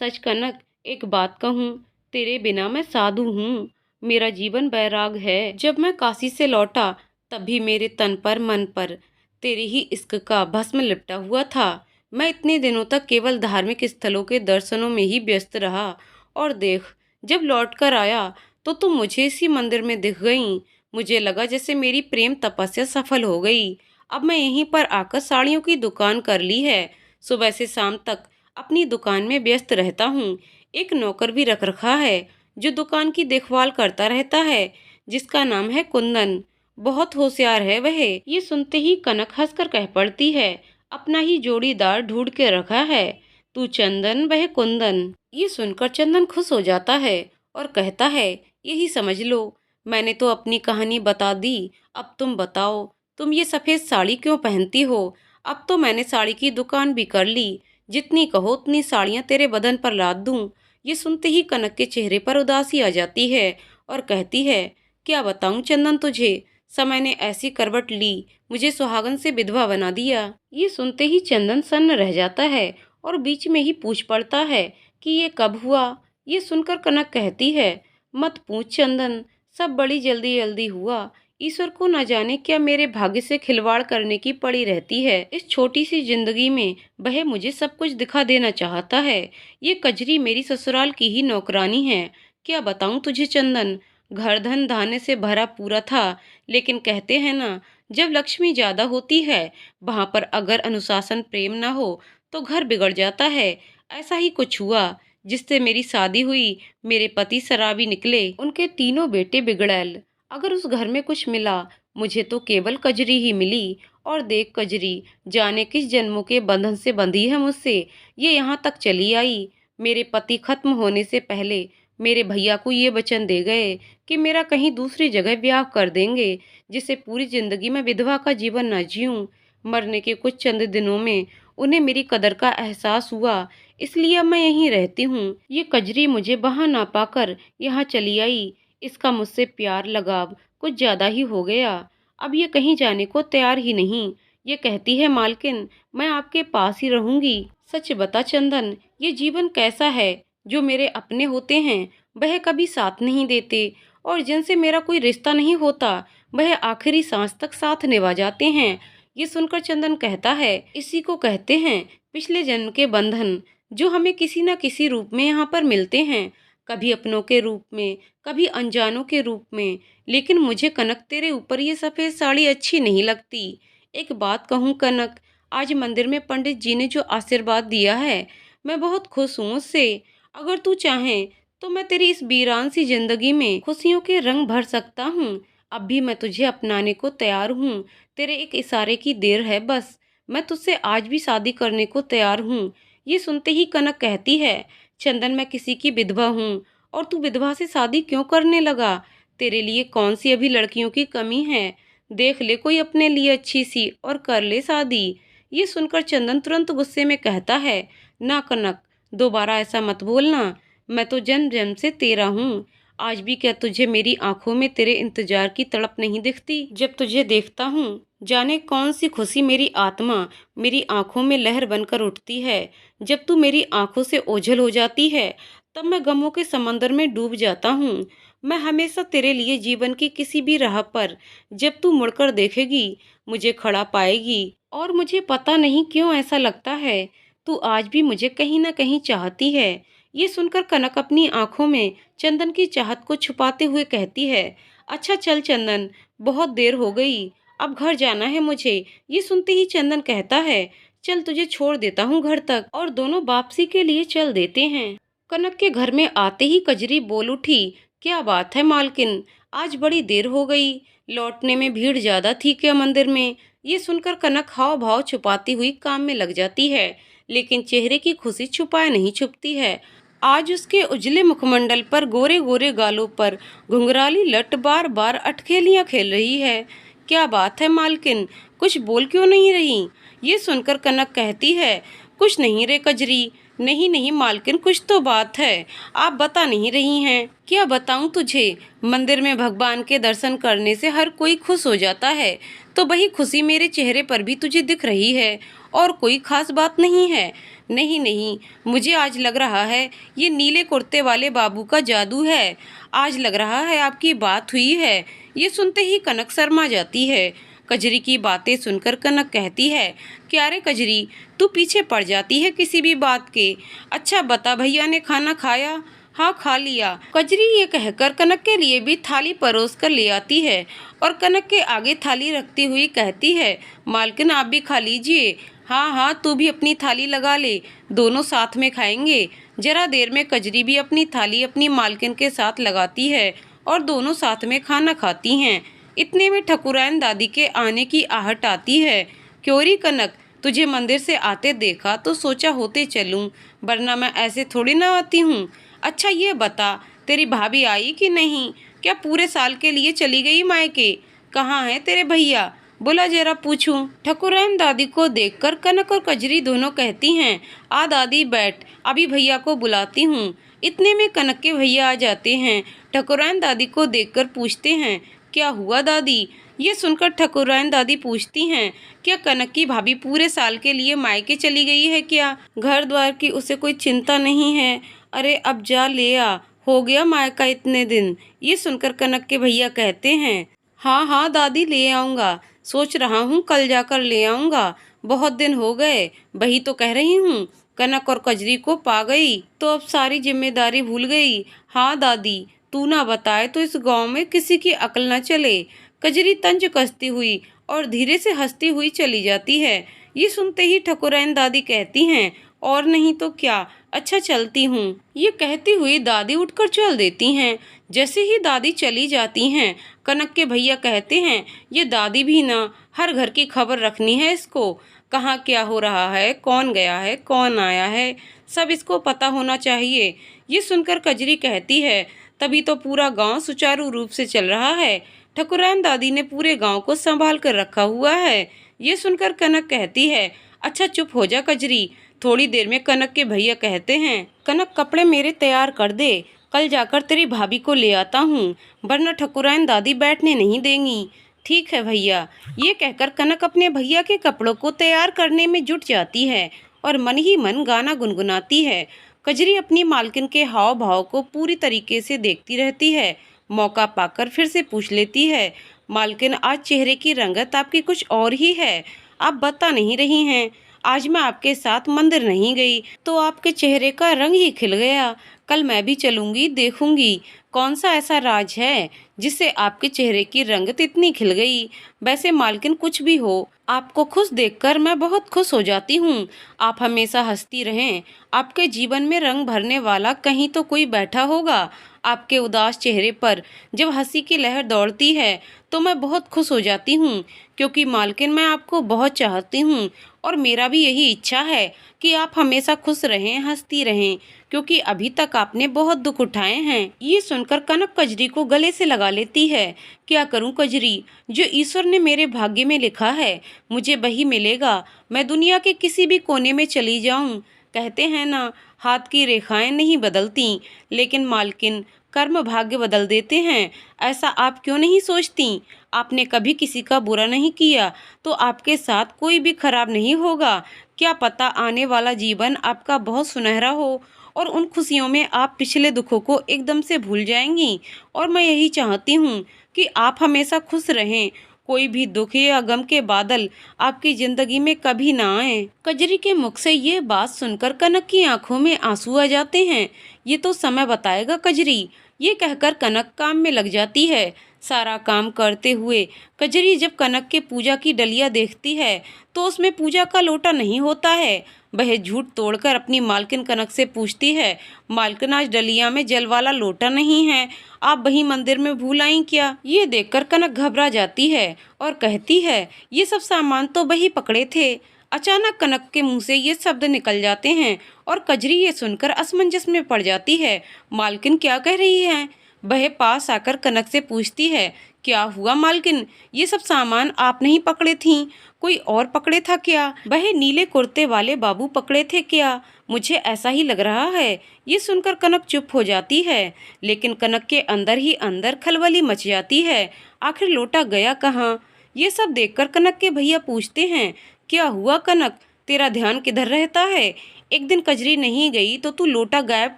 सच कनक, एक बात कहूँ, तेरे बिना मैं साधु हूँ, मेरा जीवन बैराग है। जब मैं काशी से लौटा तभी मेरे तन पर मन पर तेरे ही इश्क का भस्म लिपटा हुआ था। मैं इतने दिनों तक केवल धार्मिक स्थलों के दर्शनों में ही व्यस्त रहा और देख, जब लौट कर आया तो तुम मुझे इसी मंदिर में दिख गई। मुझे लगा जैसे मेरी प्रेम तपस्या सफल हो गई। अब मैं यहीं पर आकर साड़ियों की दुकान कर ली है। सुबह से शाम तक अपनी दुकान में व्यस्त रहता हूँ। एक नौकर भी रख रखा है जो दुकान की देखभाल करता रहता है, जिसका नाम है कुंदन। बहुत होशियार है वह। ये सुनते ही कनक हंसकर कह पड़ती है, अपना ही जोड़ीदार ढूंढ के रखा है, तू चंदन वह कुंदन। ये सुनकर चंदन खुश हो जाता है और कहता है, यही समझ लो, मैंने तो अपनी कहानी बता दी। अब तुम बताओ, तुम ये सफेद साड़ी क्यों पहनती हो? अब तो मैंने साड़ी की दुकान भी कर ली, जितनी कहो उतनी साड़ियाँ तेरे बदन पर लाद दूं। ये सुनते ही कनक के चेहरे पर उदासी आ जाती है और कहती है, क्या बताऊं चंदन तुझे, समय ने ऐसी करवट ली, मुझे सुहागन से विधवा बना दिया। ये सुनते ही चंदन सन्न रह जाता है और बीच में ही पूछ पड़ता है कि ये कब हुआ। ये सुनकर कनक कहती है, मत पूछ चंदन, सब बड़ी जल्दी जल्दी हुआ। ईश्वर को न जाने क्या मेरे भाग्य से खिलवाड़ करने की पड़ी रहती है। इस छोटी सी जिंदगी में वह मुझे सब कुछ दिखा देना चाहता है। ये कजरी मेरी ससुराल की ही नौकरानी है। क्या बताऊं तुझे चंदन, घर धन धान्य से भरा पूरा था, लेकिन कहते हैं ना, जब लक्ष्मी ज्यादा होती है वहां पर अगर अनुशासन प्रेम न हो तो घर बिगड़ जाता है। ऐसा ही कुछ हुआ। जिससे मेरी शादी हुई, मेरे पति शराबी निकले, उनके तीनों बेटे बिगड़ैल। अगर उस घर में कुछ मिला, मुझे तो केवल कजरी ही मिली। और देख कजरी, जाने किस जन्मों के बंधन से बंधी है मुझसे, ये यहाँ तक चली आई। मेरे पति खत्म होने से पहले मेरे भैया को ये वचन दे गए कि मेरा कहीं दूसरी जगह ब्याह कर देंगे, जिससे पूरी जिंदगी में विधवा का जीवन न जीऊं। मरने के कुछ चंद दिनों में उन्हें मेरी कदर का एहसास हुआ, इसलिए अब मैं यहीं रहती हूँ। ये कजरी मुझे वहां ना पाकर यहाँ चली आई। इसका मुझसे प्यार लगाव कुछ ज्यादा ही हो गया। अब ये कहीं जाने को तैयार ही नहीं। ये कहती है, मालकिन, मैं आपके पास ही रहूंगी। सच बता चंदन, ये जीवन कैसा है? जो मेरे अपने होते हैं वह कभी साथ नहीं देते और जिनसे मेरा कोई रिश्ता नहीं होता वह आखिरी सांस तक साथ निभा जाते हैं। ये सुनकर चंदन कहता है, इसी को कहते हैं पिछले जन्म के बंधन, जो हमें किसी न किसी रूप में यहाँ पर मिलते हैं, कभी अपनों के रूप में, कभी अनजानों के रूप में। लेकिन मुझे कनक तेरे ऊपर ये सफ़ेद साड़ी अच्छी नहीं लगती। एक बात कहूँ कनक, आज मंदिर में पंडित जी ने जो आशीर्वाद दिया है, मैं बहुत खुश हूँ उससे। अगर तू चाहे तो मैं तेरी इस वीरान सी जिंदगी में खुशियों के रंग भर सकता हूँ। अब भी मैं तुझे अपनाने को तैयार हूँ। तेरे एक इशारे की देर है बस। मैं तुझसे आज भी शादी करने को तैयार हूँ। ये सुनते ही कनक कहती है, चंदन मैं किसी की विधवा हूँ और तू विधवा से शादी क्यों करने लगा? तेरे लिए कौन सी अभी लड़कियों की कमी है? देख ले कोई अपने लिए अच्छी सी और कर ले शादी। ये सुनकर चंदन तुरंत गुस्से में कहता है, ना कनक, दोबारा ऐसा मत बोलना। मैं तो जन्म जन्म से तेरा हूँ। आज भी क्या तुझे मेरी आंखों में तेरे इंतजार की तड़प नहीं दिखती? जब तुझे देखता हूँ जाने कौन सी खुशी मेरी आत्मा, मेरी आंखों में लहर बनकर उठती है। जब तू मेरी आंखों से ओझल हो जाती है तब मैं गमों के समंदर में डूब जाता हूँ। मैं हमेशा तेरे लिए जीवन की किसी भी राह पर जब तू मुड़कर देखेगी मुझे खड़ा पाएगी। और मुझे पता नहीं क्यों ऐसा लगता है तू आज भी मुझे कहीं ना कहीं चाहती है। ये सुनकर कनक अपनी आंखों में चंदन की चाहत को छुपाते हुए कहती है, अच्छा चल चंदन, बहुत देर हो गई, अब घर जाना है मुझे। ये सुनते ही चंदन कहता है, चल तुझे छोड़ देता हूँ घर तक। और दोनों वापसी के लिए चल देते हैं। कनक के घर में आते ही कजरी बोल उठी, क्या बात है मालकिन, आज बड़ी देर हो गई, लौटने में भीड़ ज्यादा थी क्या मंदिर में? ये सुनकर कनक हाव भाव छुपाती हुई काम में लग जाती है, लेकिन चेहरे की खुशी छुपाए नहीं छुपती है। आज उसके उजले मुखमंडल पर गोरे गोरे गालों पर घुंघराली लट बार बार अटखेलियां खेल रही है। क्या बात है मालकिन, कुछ बोल क्यों नहीं रही? ये सुनकर कनक कहती है, कुछ नहीं रे कजरी, नहीं नहीं मालकिन, कुछ तो बात है, आप बता नहीं रही हैं। क्या बताऊं तुझे, मंदिर में भगवान के दर्शन करने से हर कोई खुश हो जाता है, तो वही खुशी मेरे चेहरे पर भी तुझे दिख रही है, और कोई खास बात नहीं है। नहीं नहीं, मुझे आज लग रहा है ये नीले कुर्ते वाले बाबू का जादू है। आज लग रहा है आपकी बात हुई है। ये सुनते ही कनक शर्मा जाती है। कजरी की बातें सुनकर कनक कहती है, क्या रे कजरी, तू पीछे पड़ जाती है किसी भी बात के? अच्छा बता, भैया ने खाना खाया? हाँ खा लिया। कजरी ये कहकर कनक के लिए भी थाली परोस कर ले आती है और कनक के आगे थाली रखती हुई कहती है, मालकिन आप भी खा लीजिए। हाँ हाँ, तू भी अपनी थाली लगा ले, दोनों साथ में खाएंगे। जरा देर में कजरी भी अपनी थाली अपनी मालकिन के साथ लगाती है और दोनों साथ में खाना खाती हैं। इतने में ठकुराइन दादी के आने की आहट आती है। क्योरी कनक, तुझे मंदिर से आते देखा तो सोचा होते चलूं, वरना मैं ऐसे थोड़ी ना आती हूँ। अच्छा ये बता, तेरी भाभी आई कि नहीं? क्या पूरे साल के लिए चली गई मायके? कहाँ है तेरे भैया? बोला जरा पूछूं। ठकुराइन दादी को देखकर कनक और कजरी दोनों कहती हैं, आ दादी बैठ, अभी भैया को बुलाती हूँ। इतने में कनक के भैया आ जाते हैं। ठकुराइन दादी को देखकर पूछते हैं, क्या हुआ दादी? ये सुनकर ठकुराइन दादी पूछती हैं, क्या कनक की भाभी पूरे साल के लिए मायके चली गई है क्या? घर द्वार की उसे कोई चिंता नहीं है? अरे अब जा ले आ, हो गया मायका इतने दिन। ये सुनकर कनक के भैया कहते हैं, हाँ हाँ दादी ले आऊँगा, सोच रहा हूँ कल जाकर ले आऊँगा, बहुत दिन हो गए, वही तो कह रही हूँ। कनक और कजरी को पा गई तो अब सारी जिम्मेदारी भूल गई। हाँ दादी, तू ना बताए तो इस गांव में किसी की अकल न चले। कजरी तंज कसती हुई और धीरे से हंसती हुई चली जाती है। ये सुनते ही ठकुराइन दादी कहती हैं, और नहीं तो क्या, अच्छा चलती हूँ। ये कहती हुई दादी उठकर चल देती हैं। जैसे ही दादी चली जाती हैं, कनक के भैया कहते हैं, ये दादी भी ना, हर घर की खबर रखनी है इसको, कहाँ क्या हो रहा है, कौन गया है, कौन आया है, सब इसको पता होना चाहिए। ये सुनकर कजरी कहती है, तभी तो पूरा गांव सुचारू रूप से चल रहा है। ठकुराइन दादी ने पूरे गांव को संभाल कर रखा हुआ है। ये सुनकर कनक कहती है, अच्छा चुप हो जा कजरी। थोड़ी देर में कनक के भैया कहते हैं, कनक कपड़े मेरे तैयार कर दे, कल जाकर तेरी भाभी को ले आता हूँ, वरना ठकुराइन दादी बैठने नहीं देंगी। ठीक है भैया। ये कहकर कनक अपने भैया के कपड़ों को तैयार करने में जुट जाती है और मन ही मन गाना गुनगुनाती है। कजरी अपनी मालकिन के हाव भाव को पूरी तरीके से देखती रहती है। मौका पाकर फिर से पूछ लेती है, मालकिन आज चेहरे की रंगत आपकी कुछ और ही है, आप बता नहीं रही हैं। आज मैं आपके साथ मंदिर नहीं गई तो आपके चेहरे का रंग ही खिल गया। कल मैं भी चलूंगी, देखूंगी कौन सा ऐसा राज है जिससे आपके चेहरे की रंगत इतनी खिल गई। वैसे मालकिन कुछ भी हो, आपको खुश देखकर मैं बहुत खुश हो जाती हूँ। आप हमेशा हंसती रहें, आपके जीवन में रंग भरने वाला कहीं तो कोई बैठा होगा। आपके उदास चेहरे पर जब हंसी की लहर दौड़ती है तो मैं बहुत खुश हो जाती हूँ, क्योंकि मालकिन मैं आपको बहुत चाहती हूँ और मेरा भी यही इच्छा है कि आप हमेशा खुश रहें, हंसती रहें, क्योंकि अभी तक आपने बहुत दुख उठाए हैं। ये सुनकर कनक कजरी को गले से लगा लेती है। क्या करूं कजरी, जो ईश्वर ने मेरे भाग्य में लिखा है मुझे वही मिलेगा। मैं दुनिया के किसी भी कोने में चली जाऊं। कहते हैं ना, हाथ की रेखाएं नहीं बदलती, लेकिन मालकिन कर्म भाग्य बदल देते हैं। ऐसा आप क्यों नहीं सोचती? आपने कभी किसी का बुरा नहीं किया तो आपके साथ कोई भी खराब नहीं होगा। क्या पता आने वाला जीवन आपका बहुत सुनहरा हो और उन खुशियों में आप पिछले दुखों को एकदम से भूल जाएंगी। और मैं यही चाहती हूँ कि आप हमेशा खुश रहें, कोई भी दुख या गम के बादल आपकी जिंदगी में कभी ना आए। कजरी के मुख से ये बात सुनकर कनक की आंखों में आंसू आ जाते हैं। ये तो समय बताएगा कजरी, ये कहकर कनक काम में लग जाती है। सारा काम करते हुए कजरी जब कनक के पूजा की डलिया देखती है तो उसमें पूजा का लोटा नहीं होता है। वह झूठ तोड़कर अपनी मालकिन कनक से पूछती है, मालकिन आज डलिया में जल वाला लोटा नहीं है, आप वही मंदिर में भूल आई क्या? ये देखकर कनक घबरा जाती है और कहती है, ये सब सामान तो वही पकड़े थे। अचानक कनक के मुंह से ये शब्द निकल जाते हैं और कजरी ये सुनकर असमंजस में पड़ जाती है। मालकिन क्या कह रही है? वह पास आकर कनक से पूछती है, क्या हुआ मालकिन, ये सब सामान आप नहीं पकड़े थीं, कोई और पकड़े था क्या? वह नीले कुर्ते वाले बाबू पकड़े थे क्या? मुझे ऐसा ही लग रहा है। ये सुनकर कनक चुप हो जाती है, लेकिन कनक के अंदर ही अंदर खलबली मच जाती है। आखिर लोटा गया कहाँ? ये सब देखकर कनक के भैया पूछते हैं, क्या हुआ कनक, तेरा ध्यान किधर रहता है? एक दिन कजरी नहीं गई तो तू लोटा गायब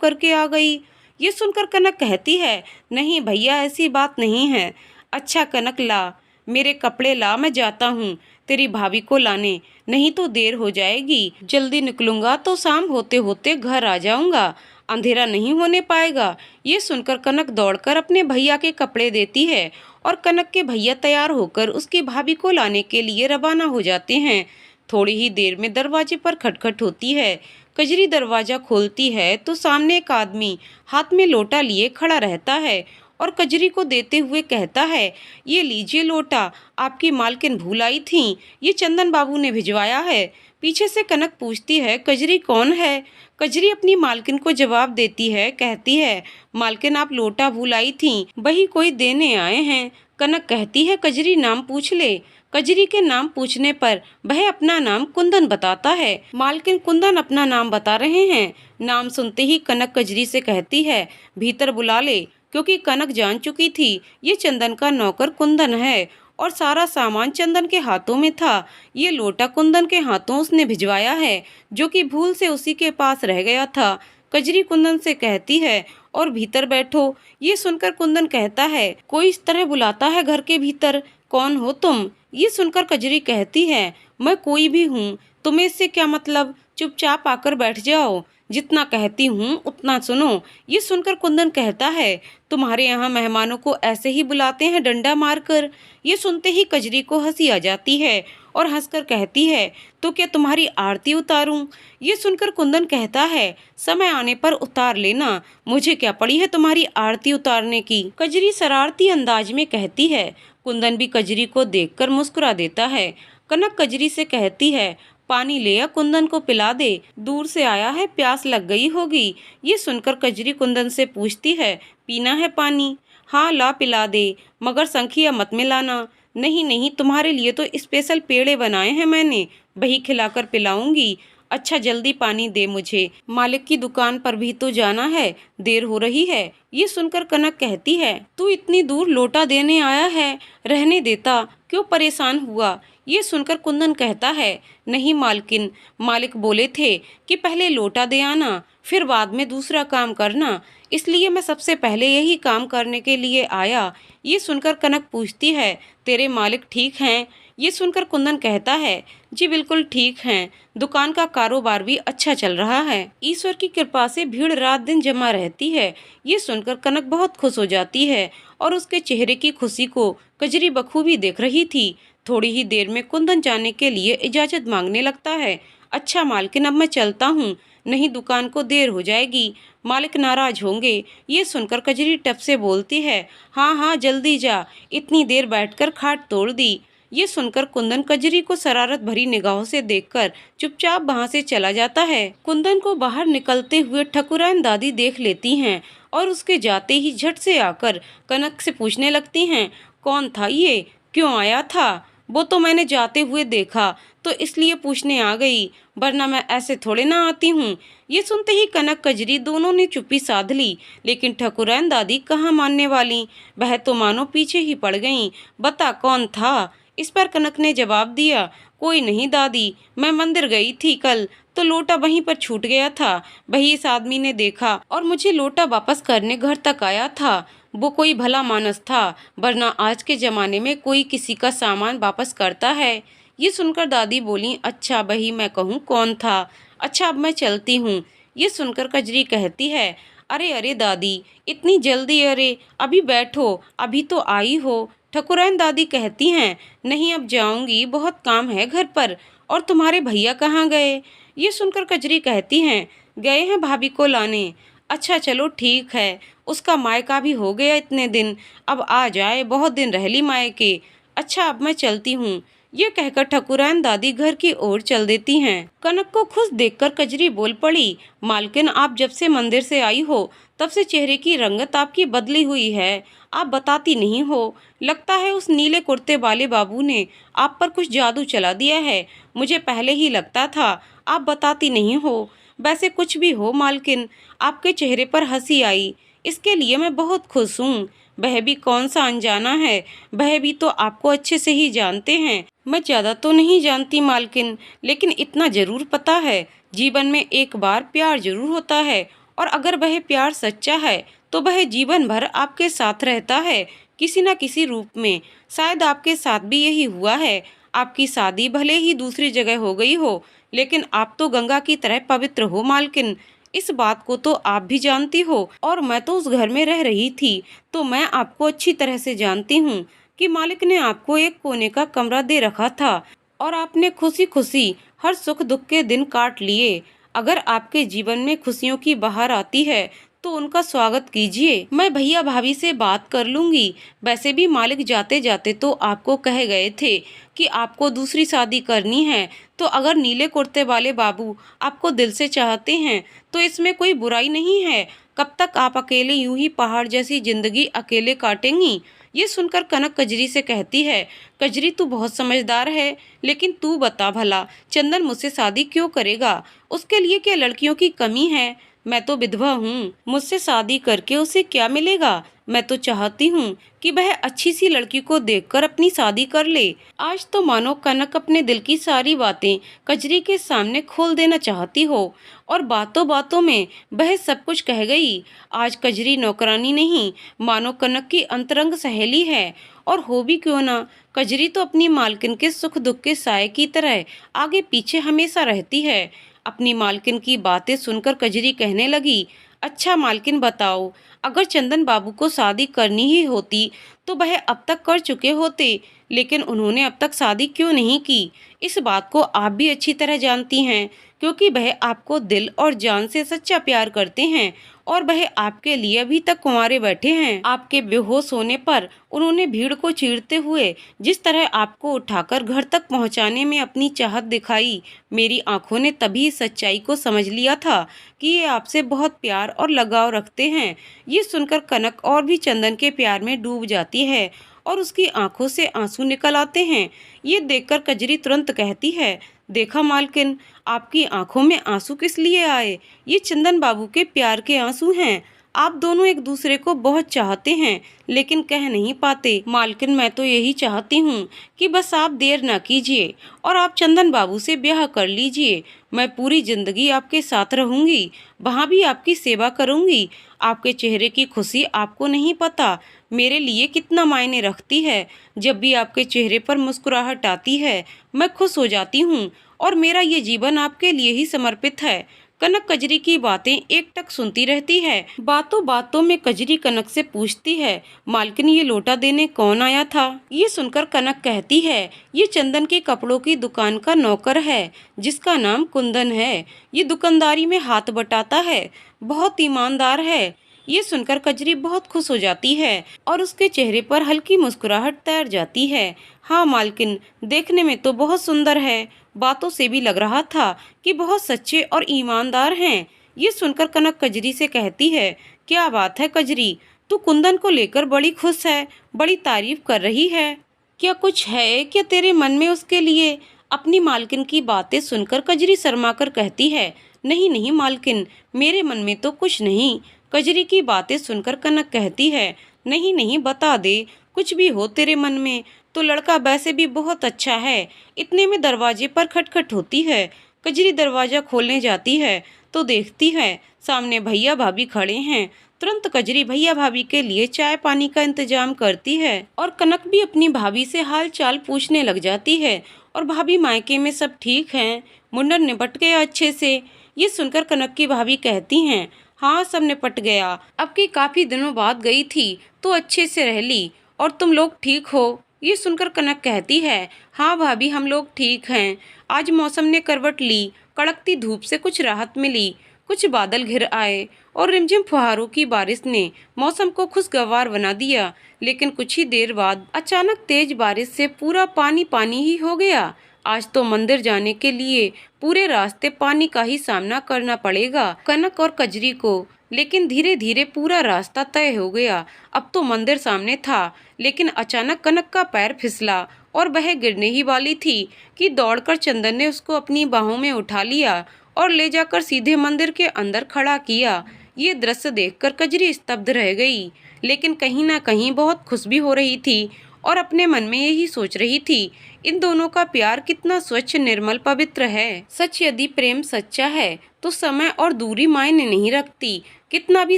करके आ गई। ये सुनकर कनक कहती है, नहीं भैया ऐसी बात नहीं है। अच्छा कनक ला, मेरे कपड़े ला, मैं जाता हूँ तेरी भाभी को लाने, नहीं तो देर हो जाएगी। जल्दी निकलूंगा तो शाम होते होते घर आ जाऊंगा, अंधेरा नहीं होने पाएगा। ये सुनकर कनक दौड़कर अपने भैया के कपड़े देती है और कनक के भैया तैयार होकर उसकी भाभी को लाने के लिए रवाना हो जाते हैं। थोड़ी ही देर में दरवाजे पर खटखट होती है। कजरी दरवाजा खोलती है तो सामने एक आदमी हाथ में लोटा लिए खड़ा रहता है और कजरी को देते हुए कहता है, ये लीजिए लोटा, आपकी मालकिन भूल आई थी, ये चंदन बाबू ने भिजवाया है। पीछे से कनक पूछती है, कजरी कौन है? कजरी अपनी मालकिन को जवाब देती है, कहती है, मालकिन आप लोटा भूल आई थी, वही कोई देने आए हैं। कनक कहती है, कजरी नाम पूछ ले। कजरी के नाम पूछने पर वह अपना नाम कुंदन बताता है। मालकिन कुंदन अपना नाम बता रहे हैं। नाम सुनते ही कनक कजरी से कहती है, भीतर बुला ले, क्योंकि कनक जान चुकी थी ये चंदन का नौकर कुंदन है और सारा सामान चंदन के हाथों में था। ये लोटा कुंदन के हाथों उसने भिजवाया है, जो कि भूल से उसी के पास रह गया था। कजरी कुंदन से कहती है, और भीतर बैठो। ये सुनकर कुंदन कहता है, कोई इस तरह बुलाता है घर के भीतर, कौन हो तुम? ये सुनकर कजरी कहती है, मैं कोई भी हूँ, तुम्हें इससे क्या मतलब, चुपचाप आकर बैठ जाओ, जितना कहती हूँ उतना सुनो। ये सुनकर कुंदन कहता है, तुम्हारे यहाँ मेहमानों को ऐसे ही बुलाते हैं, डंडा मारकर? ये सुनते ही कजरी को हंसी आ जाती है और हंसकर कहती है, तो क्या तुम्हारी आरती उतारूं? ये सुनकर कुंदन कहता है, समय आने पर उतार लेना, मुझे क्या पड़ी है तुम्हारी आरती उतारने की। कजरी शरारती अंदाज में कहती है। कुंदन भी कजरी को देखकर मुस्कुरा देता है। कनक कजरी से कहती है, पानी ले आ, कुंदन को पिला दे, दूर से आया है, प्यास लग गई होगी। ये सुनकर कजरी कुंदन से पूछती है, पीना है पानी? हाँ ला, पिला दे, मगर संखिया मत मिलाना। नहीं नहीं, तुम्हारे लिए तो स्पेशल पेड़े बनाए हैं मैंने, वही खिलाकर पिलाऊंगी। अच्छा जल्दी पानी दे मुझे, मालिक की दुकान पर भी तो जाना है, देर हो रही है। ये सुनकर कनक कहती है, तू इतनी दूर लोटा देने आया है, रहने देता, क्यों परेशान हुआ? ये सुनकर कुंदन कहता है, नहीं मालकिन, मालिक बोले थे कि पहले लोटा दे आना, फिर बाद में दूसरा काम करना, इसलिए मैं सबसे पहले यही काम करने के लिए आया। ये सुनकर कनक पूछती है, तेरे मालिक ठीक हैं? ये सुनकर कुंदन कहता है, जी बिल्कुल ठीक हैं, दुकान का कारोबार भी अच्छा चल रहा है। ईश्वर की कृपा से भीड़ रात दिन जमा रहती है। ये सुनकर कनक बहुत खुश हो जाती है और उसके चेहरे की खुशी को कजरी बखूबी देख रही थी। थोड़ी ही देर में कुंदन जाने के लिए इजाजत मांगने लगता है। अच्छा मालकिन, अब मैं चलता हूँ, नहीं दुकान को देर हो जाएगी, मालिक नाराज होंगे। ये सुनकर कजरी टप से बोलती है, हाँ हाँ जल्दी जा, इतनी देर बैठकर खाट तोड़ दी। ये सुनकर कुंदन कजरी को शरारत भरी निगाहों से देखकर चुपचाप वहां से चला जाता है। कुंदन को बाहर निकलते हुए ठकुराइन दादी देख लेती हैं और उसके जाते ही झट से आकर कनक से पूछने लगती हैं, कौन था ये, क्यों आया था? वो तो मैंने जाते हुए देखा तो इसलिए पूछने आ गई, वरना मैं ऐसे थोड़े ना आती हूँ। ये सुनते ही कनक कजरी दोनों ने चुप्पी साध ली, लेकिन ठकुराइन दादी कहाँ मानने वाली, वह तो मानो पीछे ही पड़ गईं। बता कौन था? इस पर कनक ने जवाब दिया, कोई नहीं दादी, मैं मंदिर गई थी कल, तो लोटा वहीं पर छूट गया था। वही इस आदमी ने देखा और मुझे लोटा वापस करने घर तक आया था। वो कोई भला मानस था, वरना आज के जमाने में कोई किसी का सामान वापस करता है। ये सुनकर दादी बोली, अच्छा वही मैं कहूँ कौन था, अच्छा अब मैं चलती हूँ। ये सुनकर कजरी कहती है, अरे अरे दादी, इतनी जल्दी? अरे अभी बैठो, अभी तो आई हो। ठकुराइन दादी कहती हैं, नहीं अब जाऊंगी, बहुत काम है घर पर। और तुम्हारे भैया कहाँ गए? ये सुनकर कजरी कहती हैं, गए हैं भाभी को लाने। अच्छा चलो ठीक है, उसका मायका भी हो गया इतने दिन, अब आ जाए, बहुत दिन रह ली मायके। अच्छा अब मैं चलती हूँ। ये कहकर ठकुराइन दादी घर की ओर चल देती हैं। कनक को खुश देखकर कजरी बोल पड़ी, मालकिन आप जब से मंदिर से आई हो तब से चेहरे की रंगत आपकी बदली हुई है, आप बताती नहीं हो। लगता है उस नीले कुर्ते वाले बाबू ने आप पर कुछ जादू चला दिया है। मुझे पहले ही लगता था, आप बताती नहीं हो। वैसे कुछ भी हो मालकिन, आपके चेहरे पर हंसी आई, इसके लिए मैं बहुत खुश हूँ। वह भी कौन सा अनजाना है, वह भी तो आपको अच्छे से ही जानते हैं। मैं ज़्यादा तो नहीं जानती मालकिन, लेकिन इतना ज़रूर पता है, जीवन में एक बार प्यार जरूर होता है, और अगर वह प्यार सच्चा है तो वह जीवन भर आपके साथ रहता है, किसी न किसी रूप में। शायद आपके साथ भी यही हुआ है। आपकी शादी भले ही दूसरी जगह हो गई हो, लेकिन आप तो गंगा की तरह पवित्र हो मालकिन। इस बात को तो आप भी जानती हो, और मैं तो उस घर में रह रही थी, तो मैं आपको अच्छी तरह से जानती हूँ कि मालिक ने आपको एक कोने का कमरा दे रखा था और आपने खुशी खुशी हर सुख दुख के दिन काट लिए। अगर आपके जीवन में खुशियों की बहार आती है तो उनका स्वागत कीजिए। मैं भैया भाभी से बात कर लूंगी। वैसे भी मालिक जाते जाते तो आपको कह गए थे कि आपको दूसरी शादी करनी है, तो अगर नीले कुर्ते वाले बाबू आपको दिल से चाहते हैं तो इसमें कोई बुराई नहीं है। कब तक आप अकेले यूं ही पहाड़ जैसी जिंदगी अकेले काटेंगी? ये सुनकर कनक कजरी से कहती है, कजरी तू बहुत समझदार है, लेकिन तू बता भला, चंदन मुझसे शादी क्यों करेगा? उसके लिए क्या लड़कियों की कमी है? मैं तो विधवा हूँ, मुझसे शादी करके उसे क्या मिलेगा? मैं तो चाहती हूँ कि वह अच्छी सी लड़की को देखकर अपनी शादी कर ले। आज तो मानो कनक अपने दिल की सारी बातें कजरी के सामने खोल देना चाहती हो, और बातों बातों में वह सब कुछ कह गई। आज कजरी नौकरानी नहीं, मानो कनक की अंतरंग सहेली है। और हो भी क्यों ना, कजरी तो अपनी मालकिन के सुख दुख के साए की तरह आगे पीछे हमेशा रहती है। अपनी मालकिन की बातें सुनकर कजरी कहने लगी, अच्छा मालकिन बताओ, अगर चंदन बाबू को शादी करनी ही होती तो वह अब तक कर चुके होते, लेकिन उन्होंने अब तक शादी क्यों नहीं की? इस बात को आप भी अच्छी तरह जानती हैं, क्योंकि वह आपको दिल और जान से सच्चा प्यार करते हैं, और वह आपके लिए अभी तक कुंवारे बैठे हैं। आपके बेहोश होने पर उन्होंने भीड़ को चीरते हुए जिस तरह आपको उठाकर घर तक पहुंचाने में अपनी चाहत दिखाई, मेरी आंखों ने तभी सच्चाई को समझ लिया था कि ये आपसे बहुत प्यार और लगाव रखते हैं। ये सुनकर कनक और भी चंदन के प्यार में डूब जाती है और उसकी आंखों से आंसू निकल आते हैं। ये देखकर कजरी तुरंत कहती है, देखा मालकिन, आपकी आंखों में आंसू किस लिए आए? ये चंदन बाबू के प्यार के आंसू हैं। आप दोनों एक दूसरे को बहुत चाहते हैं लेकिन कह नहीं पाते। मालकिन, मैं तो यही चाहती हूँ कि बस आप देर ना कीजिए और आप चंदन बाबू से ब्याह कर लीजिए। मैं पूरी जिंदगी आपके साथ रहूंगी, वहाँ भी आपकी सेवा करूंगी। आपके चेहरे की खुशी आपको नहीं पता मेरे लिए कितना मायने रखती है। जब भी आपके चेहरे पर मुस्कुराहट आती है मैं खुश हो जाती हूँ और मेरा ये जीवन आपके लिए ही समर्पित है। कनक कजरी की बातें एकटक सुनती रहती है। बातों बातों में कजरी कनक से पूछती है, मालकिन ये लोटा देने कौन आया था? ये सुनकर कनक कहती है, ये चंदन के कपड़ों की दुकान का नौकर है जिसका नाम कुंदन है। ये दुकानदारी में हाथ बटाता है, बहुत ईमानदार है। ये सुनकर कजरी बहुत खुश हो जाती है और उसके चेहरे पर हल्की मुस्कुराहट तैर जाती है। हाँ मालकिन, देखने में तो बहुत सुंदर है, बातों से भी लग रहा था कि बहुत सच्चे और ईमानदार हैं। ये सुनकर कनक कजरी से कहती है, क्या बात है कजरी, तू कुंदन को लेकर बड़ी खुश है, बड़ी तारीफ कर रही है। क्या कुछ है क्या तेरे मन में उसके लिए? अपनी मालकिन की बातें सुनकर कजरी शर्माकर कहती है, नहीं नहीं मालकिन, मेरे मन में तो कुछ नहीं। कजरी की बातें सुनकर कनक कहती है, नहीं नहीं, बता दे, कुछ भी हो तेरे मन में तो लड़का वैसे भी बहुत अच्छा है। इतने में दरवाजे पर खटखट होती है। कजरी दरवाजा खोलने जाती है तो देखती है सामने भैया भाभी खड़े हैं। तुरंत कजरी भैया भाभी के लिए चाय पानी का इंतजाम करती है और कनक भी अपनी भाभी से हाल चाल पूछने लग जाती है। और भाभी, मायके में सब ठीक हैं? मुंडन निपट गया अच्छे से? ये सुनकर कनक की भाभी कहती हैं, हाँ सब निपट गया। अब की काफी दिनों बाद गई थी तो अच्छे से रह ली। और तुम लोग ठीक हो? ये सुनकर कनक कहती है, हाँ भाभी, हम लोग ठीक हैं। आज मौसम ने करवट ली, कड़कती धूप से कुछ राहत मिली। कुछ बादल घिर आए और रिमझिम फुहारों की बारिश ने मौसम को खुशगवार बना दिया। लेकिन कुछ ही देर बाद अचानक तेज बारिश से पूरा पानी पानी ही हो गया। आज तो मंदिर जाने के लिए पूरे रास्ते पानी का ही सामना करना पड़ेगा कनक और कजरी को। लेकिन धीरे धीरे पूरा रास्ता तय हो गया। अब तो मंदिर सामने था, लेकिन अचानक कनक का पैर फिसला और वह गिरने ही वाली थी कि दौड़कर चंदन ने उसको अपनी बाहों में उठा लिया और ले जाकर सीधे मंदिर के अंदर खड़ा किया। ये दृश्य देखकर कजरी स्तब्ध रह गई, लेकिन कहीं ना कहीं बहुत खुश भी हो रही थी और अपने मन में यही सोच रही थी, इन दोनों का प्यार कितना स्वच्छ, निर्मल, पवित्र है। सच यदि प्रेम सच्चा है तो समय और दूरी मायने नहीं रखती। कितना भी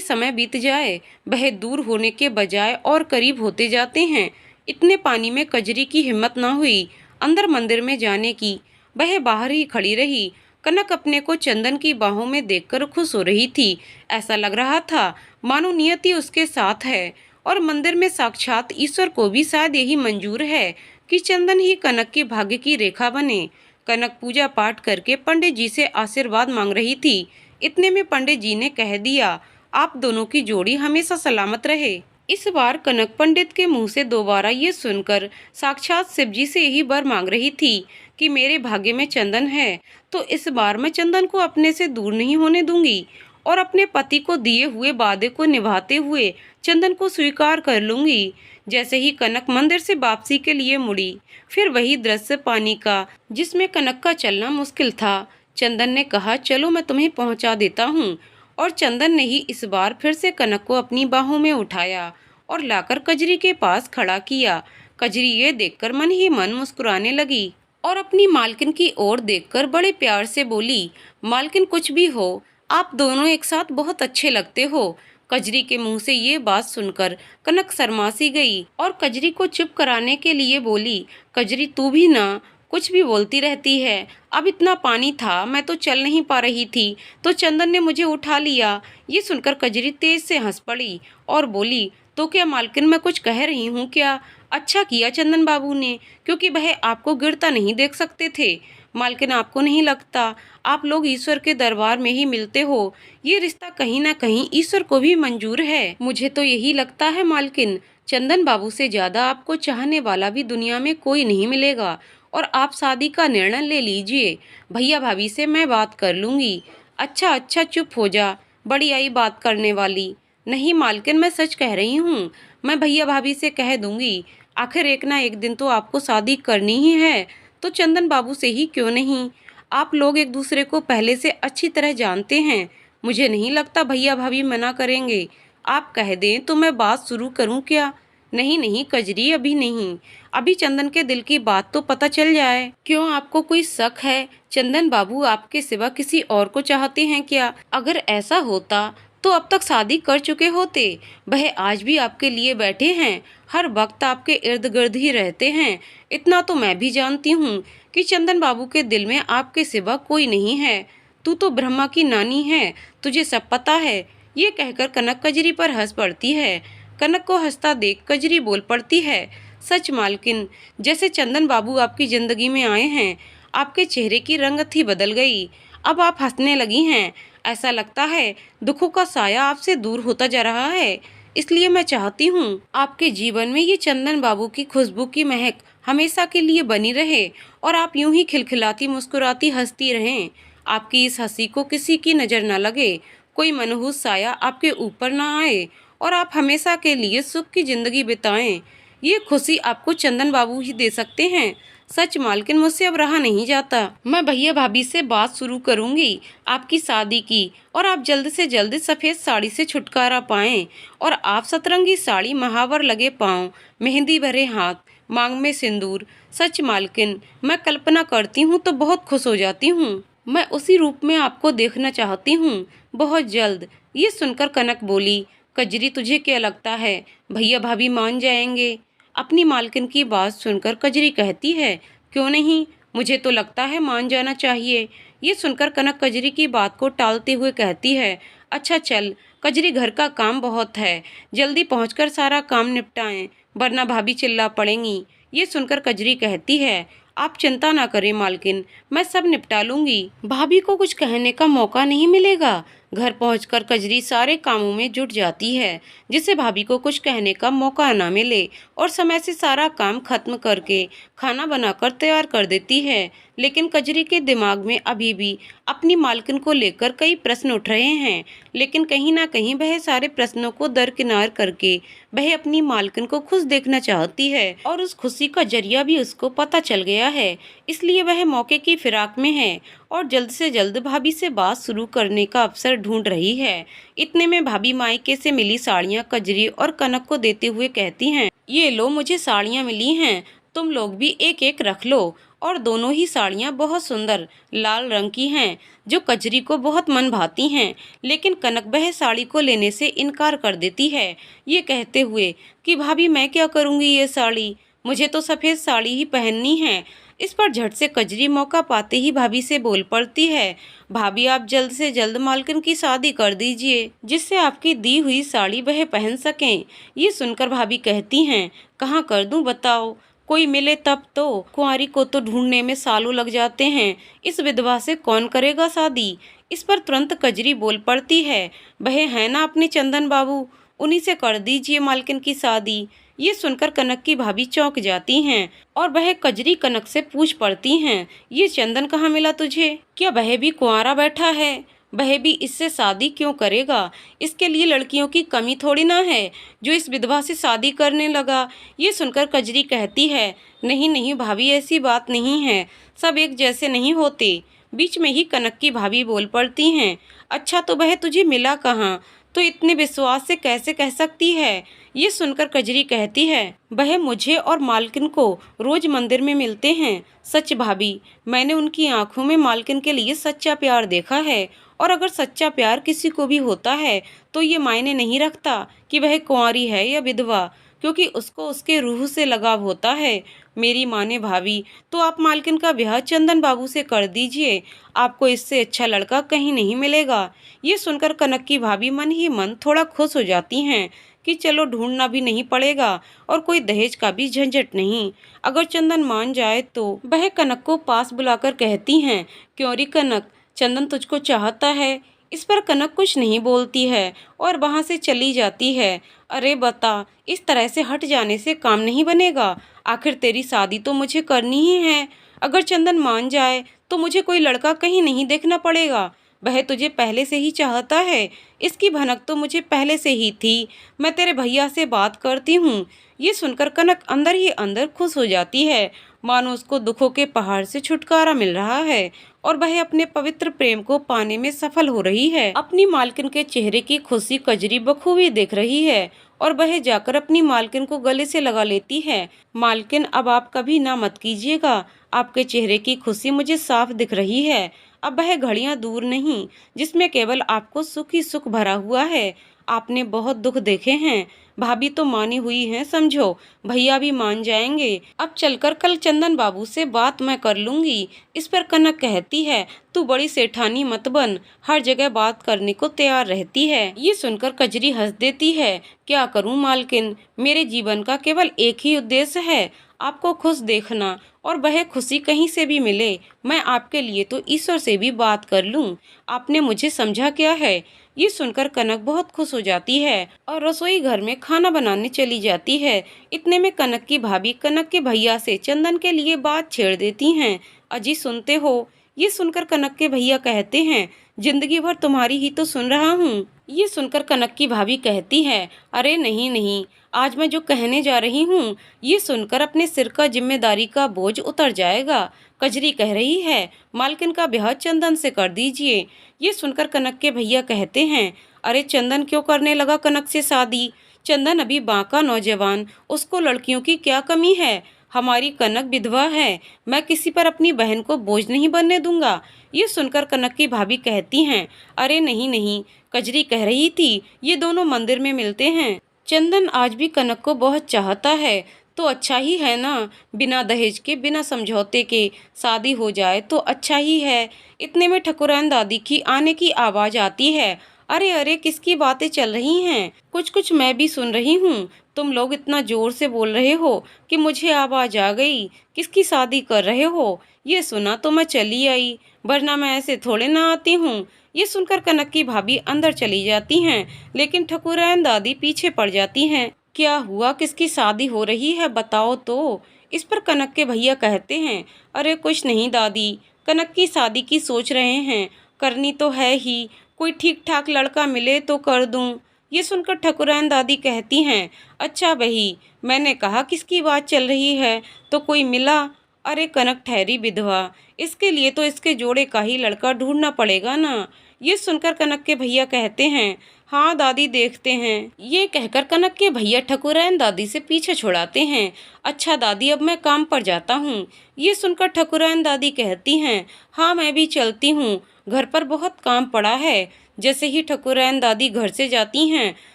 समय बीत जाए वह दूर होने के बजाय और करीब होते जाते हैं। इतने पानी में कजरी की हिम्मत न हुई अंदर मंदिर में जाने की। वह बाहर ही खड़ी रही। कनक अपने को चंदन की बाहों में देखकर खुश हो रही थी। ऐसा लग रहा था मानो नियति उसके साथ है और मंदिर में साक्षात ईश्वर को भी शायद यही मंजूर है कि चंदन ही कनक के भाग्य की रेखा बने। कनक पूजा पाठ करके पंडित जी से आशीर्वाद मांग रही थी। इतने में पंडित जी ने कह दिया, आप दोनों की जोड़ी हमेशा सलामत रहे। इस बार कनक पंडित के मुंह से दोबारा ये सुनकर साक्षात शिव जी से यही वर मांग रही थी कि मेरे भाग्य में चंदन है तो इस बार मैं चंदन को अपने से दूर नहीं होने दूंगी और अपने पति को दिए हुए वादे को निभाते हुए चंदन को स्वीकार कर लूंगी। जैसे ही कनक मंदिर से वापसी के लिए मुड़ी, फिर वही दृश्य पानी का जिसमें कनक का चलना मुश्किल था। चंदन ने कहा, चलो मैं तुम्हें पहुंचा देता हूँ। और चंदन ने ही इस बार फिर से कनक को अपनी बाहों में उठाया और लाकर कजरी के पास खड़ा किया। कजरी ये देखकर मन ही मन मुस्कुराने लगी और अपनी मालकिन की ओर देखकर बड़े प्यार से बोली, मालकिन कुछ भी हो, आप दोनों एक साथ बहुत अच्छे लगते हो। कजरी के मुंह से ये बात सुनकर कनक शर्मा सी गई और कजरी को चुप कराने के लिए बोली, कजरी तू भी ना कुछ भी बोलती रहती है। अब इतना पानी था, मैं तो चल नहीं पा रही थी तो चंदन ने मुझे उठा लिया। ये सुनकर कजरी तेज से हंस पड़ी और बोली, तो क्या मालकिन मैं कुछ कह रही हूँ क्या? अच्छा किया चंदन बाबू ने, क्योंकि वह आपको गिरता नहीं देख सकते थे। मालकिन आपको नहीं लगता आप लोग ईश्वर के दरबार में ही मिलते हो? ये रिश्ता कहीं ना कहीं ईश्वर को भी मंजूर है। मुझे तो यही लगता है मालकिन, चंदन बाबू से ज्यादा आपको चाहने वाला भी दुनिया में कोई नहीं मिलेगा। और आप शादी का निर्णय ले लीजिए, भैया भाभी से मैं बात कर लूंगी। अच्छा अच्छा चुप हो जा, बड़ी आई बात करने वाली। नहीं मालकिन, मैं सच कह रही हूँ, मैं भैया भाभी से कह दूंगी। आखिर एक ना एक दिन तो आपको शादी करनी ही है, तो चंदन बाबू से ही क्यों नहीं? आप लोग एक दूसरे को पहले से अच्छी तरह जानते हैं। मुझे नहीं लगता भैया भाभी मना करेंगे। आप कह दें तो मैं बात शुरू करूं क्या? नहीं नहीं कजरी, अभी नहीं। अभी चंदन के दिल की बात तो पता चल जाए। क्यों, आपको कोई शक है? चंदन बाबू आपके सिवा किसी और को चाहते हैं क्या? अगर ऐसा होता तो अब तक शादी कर चुके होते। वह आज भी आपके लिए बैठे हैं, हर वक्त आपके इर्द गिर्द ही रहते हैं। इतना तो मैं भी जानती हूँ कि चंदन बाबू के दिल में आपके सिवा कोई नहीं है। तू तो ब्रह्मा की नानी है, तुझे सब पता है। ये कहकर कनक कजरी पर हंस पड़ती है। कनक को हंसता देख कजरी बोल पड़ती है, सच मालकिन, जैसे चंदन बाबू आपकी जिंदगी में आए हैं, आपके चेहरे की रंगत ही बदल गई। अब आप हंसने लगी हैं। ऐसा लगता है दुखों का साया आपसे दूर होता जा रहा है। इसलिए मैं चाहती हूँ आपके जीवन में ये चंदन बाबू की खुशबू की महक हमेशा के लिए बनी रहे और आप यूं ही खिलखिलाती मुस्कुराती हंसती रहें। आपकी इस हंसी को किसी की नजर न लगे, कोई मनहूस साया आपके ऊपर न आए और आप हमेशा के लिए सुख की जिंदगी बिताएं। ये खुशी आपको चंदन बाबू ही दे सकते हैं। सच मालकिन, मुझसे अब रहा नहीं जाता। मैं भैया भाभी से बात शुरू करूंगी आपकी शादी की, और आप जल्द से जल्द सफेद साड़ी से छुटकारा पाएं और आप सतरंगी साड़ी, महावर लगे पांव, मेहंदी भरे हाथ, मांग में सिंदूर। सच मालकिन, मैं कल्पना करती हूँ तो बहुत खुश हो जाती हूँ। मैं उसी रूप में आपको देखना चाहती हूँ, बहुत जल्द। ये सुनकर कनक बोली, कजरी तुझे क्या लगता है, भैया भाभी मान जाएंगे? अपनी मालकिन की बात सुनकर कजरी कहती है, क्यों नहीं, मुझे तो लगता है मान जाना चाहिए। ये सुनकर कनक कजरी की बात को टालते हुए कहती है, अच्छा चल कजरी, घर का काम बहुत है, जल्दी पहुंचकर सारा काम निपटाएं, वरना भाभी चिल्ला पड़ेंगी। ये सुनकर कजरी कहती है, आप चिंता ना करें मालकिन, मैं सब निपटा लूंगी। भाभी को कुछ कहने का मौका नहीं मिलेगा। घर पहुंचकर कजरी सारे कामों में जुट जाती है, जिससे भाभी को कुछ कहने का मौका ना मिले, और समय से सारा काम खत्म करके खाना बनाकर तैयार कर देती है। लेकिन कजरी के दिमाग में अभी भी अपनी मालकिन को लेकर कई प्रश्न उठ रहे हैं, लेकिन कहीं ना कहीं वह सारे प्रश्नों को दरकिनार करके वह अपनी मालकिन को खुश देखना चाहती है, और उस खुशी का जरिया भी उसको पता चल गया है। इसलिए वह मौके की फिराक में है और जल्द से जल्द भाभी से बात शुरू करने का अवसर ढूंढ रही है। इतने में भाभी मायके से मिली साड़ियाँ कजरी और कनक को देते हुए कहती हैं, ये लो, मुझे साड़ियाँ मिली हैं, तुम लोग भी एक एक रख लो। और दोनों ही साड़ियाँ बहुत सुंदर लाल रंग की हैं, जो कजरी को बहुत मन भाती हैं। लेकिन कनक वह साड़ी को लेने से इनकार कर देती है, ये कहते हुए कि भाभी मैं क्या करूँगी ये साड़ी, मुझे तो सफ़ेद साड़ी ही पहननी है। इस पर झट से कजरी मौका पाते ही भाभी से बोल पड़ती है, भाभी आप जल्द से जल्द मालकिन की शादी कर दीजिए, जिससे आपकी दी हुई साड़ी वह पहन सकें। ये सुनकर भाभी कहती हैं, कहाँ कर दूं बताओ, कोई मिले तब तो, कुंवारी को तो ढूंढने में सालों लग जाते हैं, इस विधवा से कौन करेगा शादी। इस पर तुरंत कजरी बोल पड़ती है, वह है ना अपने चंदन बाबू, उन्हीं से कर दीजिए मालकिन की शादी। ये सुनकर कनक की भाभी चौंक जाती हैं और वह कजरी कनक से पूछ पड़ती हैं, ये चंदन कहाँ मिला तुझे? क्या वह भी कुंवारा बैठा है? वह भी इससे शादी क्यों करेगा? इसके लिए लड़कियों की कमी थोड़ी ना है जो इस विधवा से शादी करने लगा। ये सुनकर कजरी कहती है, नहीं नहीं भाभी, ऐसी बात नहीं है, सब एक जैसे नहीं होते। बीच में ही कनक की भाभी बोल पड़ती हैं, अच्छा तो वह तुझे मिला कहाँ, तो इतने विश्वास से कैसे कह सकती है? ये सुनकर कजरी कहती है, वह मुझे और मालकिन को रोज मंदिर में मिलते हैं। सच भाभी, मैंने उनकी आंखों में मालकिन के लिए सच्चा प्यार देखा है, और अगर सच्चा प्यार किसी को भी होता है तो ये मायने नहीं रखता कि वह कुंवारी है या विधवा, क्योंकि उसको उसके रूह से लगाव होता है। मेरी माने भाभी, तो आप मालकिन का ब्याह चंदन बाबू से कर दीजिए, आपको इससे अच्छा लड़का कहीं नहीं मिलेगा। ये सुनकर कनक की भाभी मन ही मन थोड़ा खुश हो जाती हैं कि चलो ढूंढना भी नहीं पड़ेगा और कोई दहेज का भी झंझट नहीं। अगर चंदन मान जाए तो वह कनक को पास बुलाकर कहती हैं, क्यों री कनक, चंदन तुझको चाहता है? इस पर कनक कुछ नहीं बोलती है और वहां से चली जाती है। अरे बता, इस तरह से हट जाने से काम नहीं बनेगा, आखिर तेरी शादी तो मुझे करनी ही है। अगर चंदन मान जाए तो मुझे कोई लड़का कहीं नहीं देखना पड़ेगा, वह तुझे पहले से ही चाहता है, इसकी भनक तो मुझे पहले से ही थी। मैं तेरे भैया से बात करती हूँ। ये सुनकर कनक अंदर ही अंदर खुश हो जाती है, मानो उसको दुखों के पहाड़ से छुटकारा मिल रहा है और वह अपने पवित्र प्रेम को पाने में सफल हो रही है। अपनी मालकिन के चेहरे की खुशी कजरी बखूबी देख रही है और वह जाकर अपनी मालकिन को गले से लगा लेती है। मालकिन, अब आप कभी ना मत कीजिएगा, आपके चेहरे की खुशी मुझे साफ दिख रही है। अब वह घड़ियां दूर नहीं जिसमें केवल आपको सुख ही सुख भरा हुआ है। आपने बहुत दुख देखे हैं, भाभी तो मानी हुई हैं समझो, भैया भी मान जाएंगे। अब चलकर कल चंदन बाबू से बात मैं कर लूंगी। इस पर कनक कहती है, तू बड़ी सेठानी मत बन, हर जगह बात करने को तैयार रहती है। ये सुनकर कजरी हंस देती है, क्या करूं मालकिन, मेरे जीवन का केवल एक ही उद्देश्य है, आपको खुश देखना, और वह खुशी कहीं से भी मिले। मैं आपके लिए तो ईश्वर से भी बात कर लूं। आपने मुझे समझा क्या है। ये सुनकर कनक बहुत खुश हो जाती है और रसोई घर में खाना बनाने चली जाती है। इतने में कनक की भाभी कनक के भैया से चंदन के लिए बात छेड़ देती हैं। अजी सुनते हो। ये सुनकर कनक के भैया कहते हैं, जिंदगी भर तुम्हारी ही तो सुन रहा हूँ। ये सुनकर कनक की भाभी कहती है, अरे नहीं नहीं, आज मैं जो कहने जा रही हूँ ये सुनकर अपने सिर का जिम्मेदारी का बोझ उतर जाएगा। कजरी कह रही है, मालकिन का ब्याह चंदन से कर दीजिए। ये सुनकर कनक के भैया कहते हैं, अरे चंदन क्यों करने लगा कनक से शादी। चंदन अभी बांका नौजवान, उसको लड़कियों की क्या कमी है। हमारी कनक विधवा है, मैं किसी पर अपनी बहन को बोझ नहीं बनने दूंगा। ये सुनकर कनक की भाभी कहती हैं, अरे नहीं नहीं, कजरी कह रही थी ये दोनों मंदिर में मिलते हैं। चंदन आज भी कनक को बहुत चाहता है, तो अच्छा ही है ना, बिना दहेज के बिना समझौते के शादी हो जाए तो अच्छा ही है। इतने में ठकुराइन दादी की आने की आवाज आती है। अरे अरे, किसकी बातें चल रही हैं, कुछ कुछ मैं भी सुन रही हूँ। तुम लोग इतना जोर से बोल रहे हो कि मुझे आवाज आ गई। किसकी शादी कर रहे हो। ये सुना तो मैं चली आई, वरना मैं ऐसे थोड़े ना आती हूँ। ये सुनकर कनक की भाभी अंदर चली जाती हैं, लेकिन ठकुराइन दादी पीछे पड़ जाती हैं। क्या हुआ, किसकी शादी हो रही है बताओ तो। इस पर कनक के भैया कहते हैं, अरे कुछ नहीं दादी, कनक की शादी की सोच रहे हैं, करनी तो है ही, कोई ठीक ठाक लड़का मिले तो कर दूं। ये सुनकर ठकुराइन दादी कहती हैं, अच्छा बही, मैंने कहा किसकी बात चल रही है, तो कोई मिला। अरे कनक ठहरी विधवा, इसके लिए तो इसके जोड़े का ही लड़का ढूंढना पड़ेगा ना। ये सुनकर कनक के भैया कहते हैं, हाँ दादी देखते हैं। ये कहकर कनक के भैया ठकुराइन दादी से पीछे छुड़ाते हैं। अच्छा दादी, अब मैं काम पर जाता हूँ। ये सुनकर ठकुराइन दादी कहती हैं, हाँ मैं भी चलती हूँ, घर पर बहुत काम पड़ा है। जैसे ही ठकुराइन दादी घर से जाती हैं,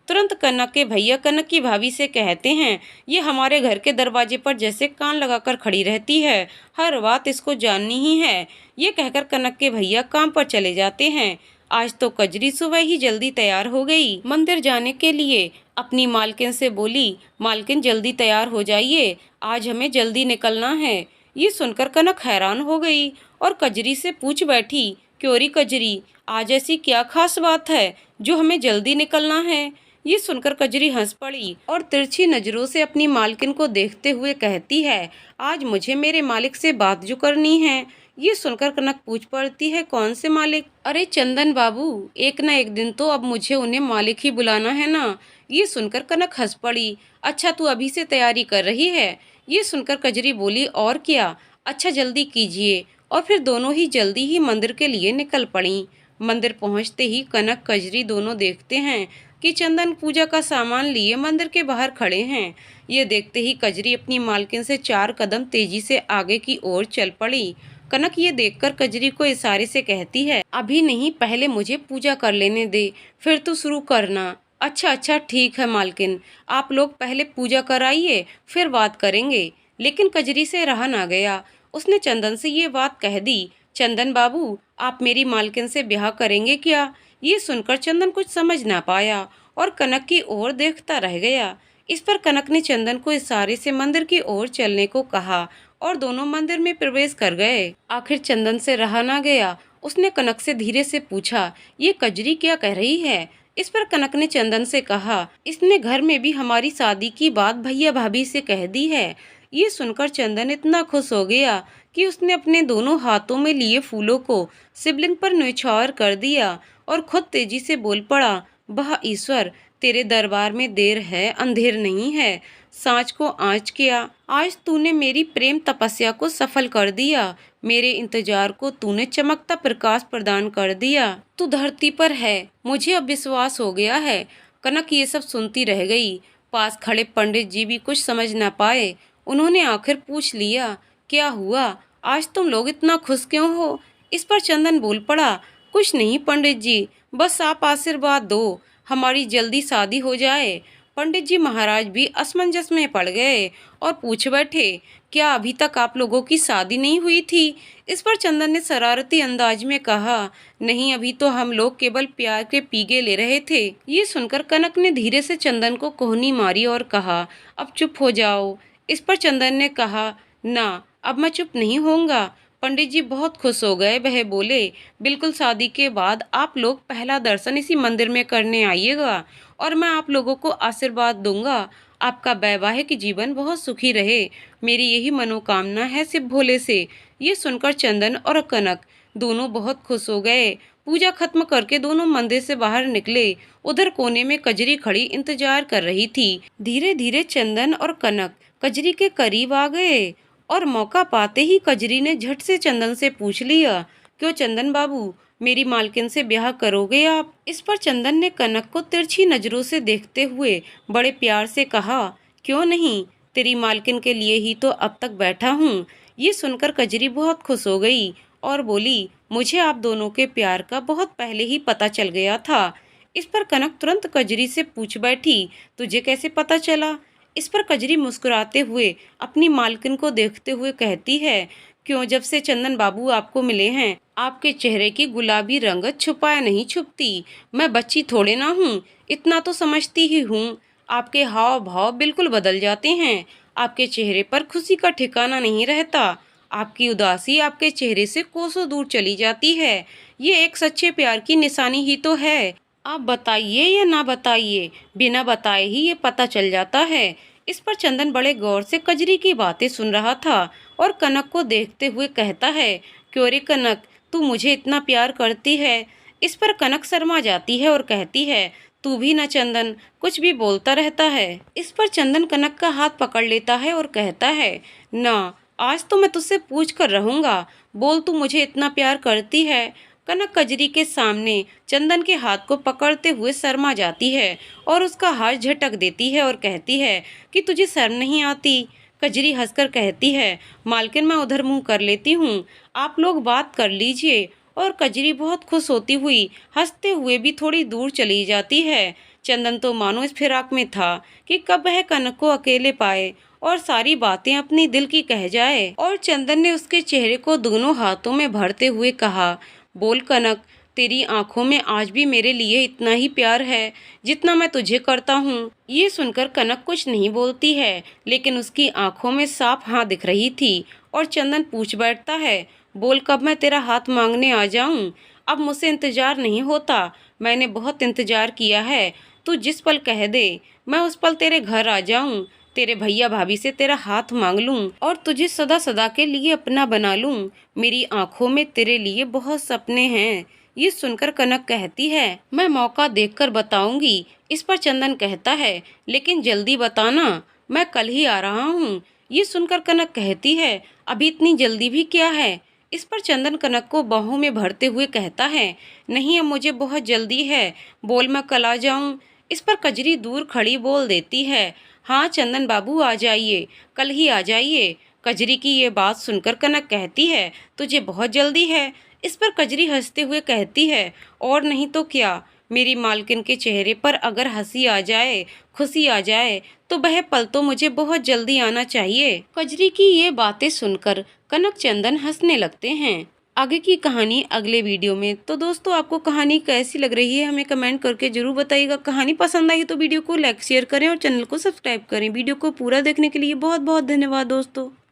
तुरंत कनक के भैया कनक की भाभी से कहते हैं, ये हमारे घर के दरवाजे पर जैसे कान लगाकर खड़ी रहती है, हर बात इसको जाननी ही है। ये कहकर कनक के भैया काम पर चले जाते हैं। आज तो कजरी सुबह ही जल्दी तैयार हो गई मंदिर जाने के लिए। अपनी मालकिन से बोली, मालकिन जल्दी तैयार हो जाइए, आज हमें जल्दी निकलना है। ये सुनकर कनक हैरान हो गई और कजरी से पूछ बैठी, क्योरी कजरी, आज ऐसी क्या खास बात है जो हमें जल्दी निकलना है। ये सुनकर कजरी हंस पड़ी और तिरछी नजरों से अपनी मालकिन को देखते हुए कहती है, आज मुझे मेरे मालिक से बात जो करनी है। ये सुनकर कनक पूछ पड़ती है, कौन से मालिक। अरे चंदन बाबू, एक न एक दिन तो अब मुझे उन्हें मालिक ही बुलाना है ना। ये सुनकर कनक हंस पड़ी। अच्छा तू अभी से तैयारी कर रही है। ये सुनकर कजरी बोली, और क्या, अच्छा जल्दी कीजिए। और फिर दोनों ही जल्दी ही मंदिर के लिए निकल पड़ी। मंदिर पहुंचते ही कनक कजरी दोनों देखते हैं कि चंदन पूजा का सामान लिए मंदिर के बाहर खड़े हैं। ये देखते ही कजरी अपनी मालकिन से 4 कदम तेजी से आगे की ओर चल पड़ी। कनक ये देखकर कजरी को इशारे से कहती है, अभी नहीं, पहले मुझे पूजा कर लेने दे, फिर तो शुरू करना। अच्छा अच्छा ठीक है मालकिन, आप लोग पहले पूजा कराइए, फिर बात करेंगे। लेकिन कजरी से रहा ना गया, उसने चंदन से ये बात कह दी, चंदन बाबू, आप मेरी मालकिन से ब्याह करेंगे क्या। ये सुनकर चंदन कुछ समझ ना पाया और कनक की ओर देखता रह गया। इस पर कनक ने चंदन को इशारे से मंदिर की ओर चलने को कहा और दोनों मंदिर में प्रवेश कर गए। आखिर चंदन से रहा ना गया, उसने कनक से धीरे से पूछा, ये कजरी क्या कह रही है। इस पर कनक ने चंदन से कहा, इसने घर में भी हमारी शादी की बात भैया भाभी से कह दी है। ये सुनकर चंदन इतना खुश हो गया कि उसने अपने दोनों हाथों में लिए फूलों को शिवलिंग पर न्यौछावर कर दिया और खुद तेजी से बोल पड़ा, वह ईश्वर, तेरे दरबार में देर है अंधेर नहीं है। सांच को आँच किया, आज तूने मेरी प्रेम तपस्या को सफल कर दिया। मेरे इंतजार को तूने चमकता प्रकाश प्रदान कर दिया। तू धरती पर है, मुझे अब विश्वास हो गया है। कनक ये सब सुनती रह गई। पास खड़े पंडित जी भी कुछ समझ न पाए। उन्होंने आखिर पूछ लिया, क्या हुआ, आज तुम लोग इतना खुश क्यों हो? इस पर चंदन बोल पड़ा, कुछ नहीं पंडित जी, बस आप आशीर्वाद दो, हमारी जल्दी शादी हो जाए। पंडित जी महाराज भी असमंजस में पड़ गए और पूछ बैठे, क्या अभी तक आप लोगों की शादी नहीं हुई थी? इस पर चंदन ने शरारती अंदाज में कहा, नहीं, अभी तो हम लोग केवल प्यार के पीगे ले रहे थे। ये सुनकर कनक ने धीरे से चंदन को कोहनी मारी और कहा, अब चुप हो जाओ। इस पर चंदन ने कहा, ना, अब मैं चुप नहीं होऊंगा। पंडित जी बहुत खुश हो गए। वह बोले, बिल्कुल शादी के बाद आप लोग पहला दर्शन इसी मंदिर में करने आइएगा और मैं आप लोगों को आशीर्वाद दूंगा। आपका वैवाहिक जीवन बहुत सुखी रहे, मेरी यही मनोकामना है शिव भोले से। ये सुनकर चंदन और कनक दोनों बहुत खुश हो गए। पूजा खत्म करके दोनों मंदिर से बाहर निकले। उधर कोने में कजरी खड़ी इंतजार कर रही थी। धीरे धीरे चंदन और कनक कजरी के करीब आ गए और मौका पाते ही कजरी ने झट से चंदन से पूछ लिया, क्यों चंदन बाबू, मेरी मालकिन से ब्याह करोगे आप? इस पर चंदन ने कनक को तिरछी नजरों से देखते हुए बड़े प्यार से कहा, क्यों नहीं, तेरी मालकिन के लिए ही तो अब तक बैठा हूँ। ये सुनकर कजरी बहुत खुश हो गई और बोली, मुझे आप दोनों के प्यार का बहुत पहले ही पता चल गया था। इस पर कनक तुरंत कजरी से पूछ बैठी, तुझे कैसे पता चला? इस पर कजरी मुस्कुराते हुए अपनी मालकिन को देखते हुए कहती है, क्यों, जब से चंदन बाबू आपको मिले हैं, आपके चेहरे की गुलाबी रंगत छुपाया नहीं छुपती। मैं बच्ची थोड़े ना हूँ, इतना तो समझती ही हूँ। आपके हाव भाव बिल्कुल बदल जाते हैं। आपके चेहरे पर खुशी का ठिकाना नहीं रहता। आपकी उदासी आपके चेहरे से कोसों दूर चली जाती है। ये एक सच्चे प्यार की निशानी ही तो है। आप बताइए या ना बताइए, बिना बताए ही ये पता चल जाता है। इस पर चंदन बड़े गौर से कजरी की बातें सुन रहा था और कनक को देखते हुए कहता है, क्यों रे कनक, तू मुझे इतना प्यार करती है? इस पर कनक शर्मा जाती है और कहती है, तू भी ना चंदन, कुछ भी बोलता रहता है। इस पर चंदन कनक का हाथ पकड़ लेता है और कहता है, ना, आज तो मैं तुझसे पूछ कर रहूंगा, बोल, तू मुझे इतना प्यार करती है? कनक कजरी के सामने चंदन के हाथ को पकड़ते हुए शर्मा जाती है और उसका हाथ झटक देती है और कहती है कि तुझे शर्म नहीं आती? कजरी हंसकर कहती है, मालकिन मैं उधर मुंह कर लेती हूँ, आप लोग बात कर लीजिए। और कजरी बहुत खुश होती हुई हंसते हुए भी थोड़ी दूर चली जाती है। चंदन तो मानो इस फिराक में था कि कब वह कनक को अकेले पाए और सारी बातें अपनी दिल की कह जाए। और चंदन ने उसके चेहरे को दोनों हाथों में भरते हुए कहा, बोल कनक, तेरी आंखों में आज भी मेरे लिए इतना ही प्यार है जितना मैं तुझे करता हूँ। ये सुनकर कनक कुछ नहीं बोलती है, लेकिन उसकी आंखों में साफ हाँ दिख रही थी। और चंदन पूछ बैठता है, बोल, कब मैं तेरा हाथ मांगने आ जाऊं? अब मुझसे इंतजार नहीं होता, मैंने बहुत इंतजार किया है। तू जिस पल कह दे, मैं उस पल तेरे घर आ जाऊं, तेरे भैया भाभी से तेरा हाथ मांग लूं और तुझे सदा सदा के लिए अपना बना लूं। मेरी आंखों में तेरे लिए बहुत सपने हैं। ये सुनकर कनक कहती है, मैं मौका देखकर बताऊंगी। इस पर चंदन कहता है, लेकिन जल्दी बताना, मैं कल ही आ रहा हूँ। ये सुनकर कनक कहती है, अभी इतनी जल्दी भी क्या है? इस पर चंदन कनक को बाहों में भरते हुए कहता है, नहीं, अब मुझे बहुत जल्दी है, बोल, मैं कल आ जाऊं? इस पर कजरी दूर खड़ी बोल देती है, हाँ चंदन बाबू, आ जाइए, कल ही आ जाइए। कजरी की ये बात सुनकर कनक कहती है, तुझे बहुत जल्दी है? इस पर कजरी हंसते हुए कहती है, और नहीं तो क्या, मेरी मालकिन के चेहरे पर अगर हंसी आ जाए, खुशी आ जाए, तो वह पल तो मुझे बहुत जल्दी आना चाहिए। कजरी की ये बातें सुनकर कनक चंदन हंसने लगते हैं। आगे की कहानी अगले वीडियो में। तो दोस्तों, आपको कहानी कैसी लग रही है हमें कमेंट करके जरूर बताइएगा। कहानी पसंद आई तो वीडियो को लाइक शेयर करें और चैनल को सब्सक्राइब करें। वीडियो को पूरा देखने के लिए बहुत बहुत धन्यवाद दोस्तों।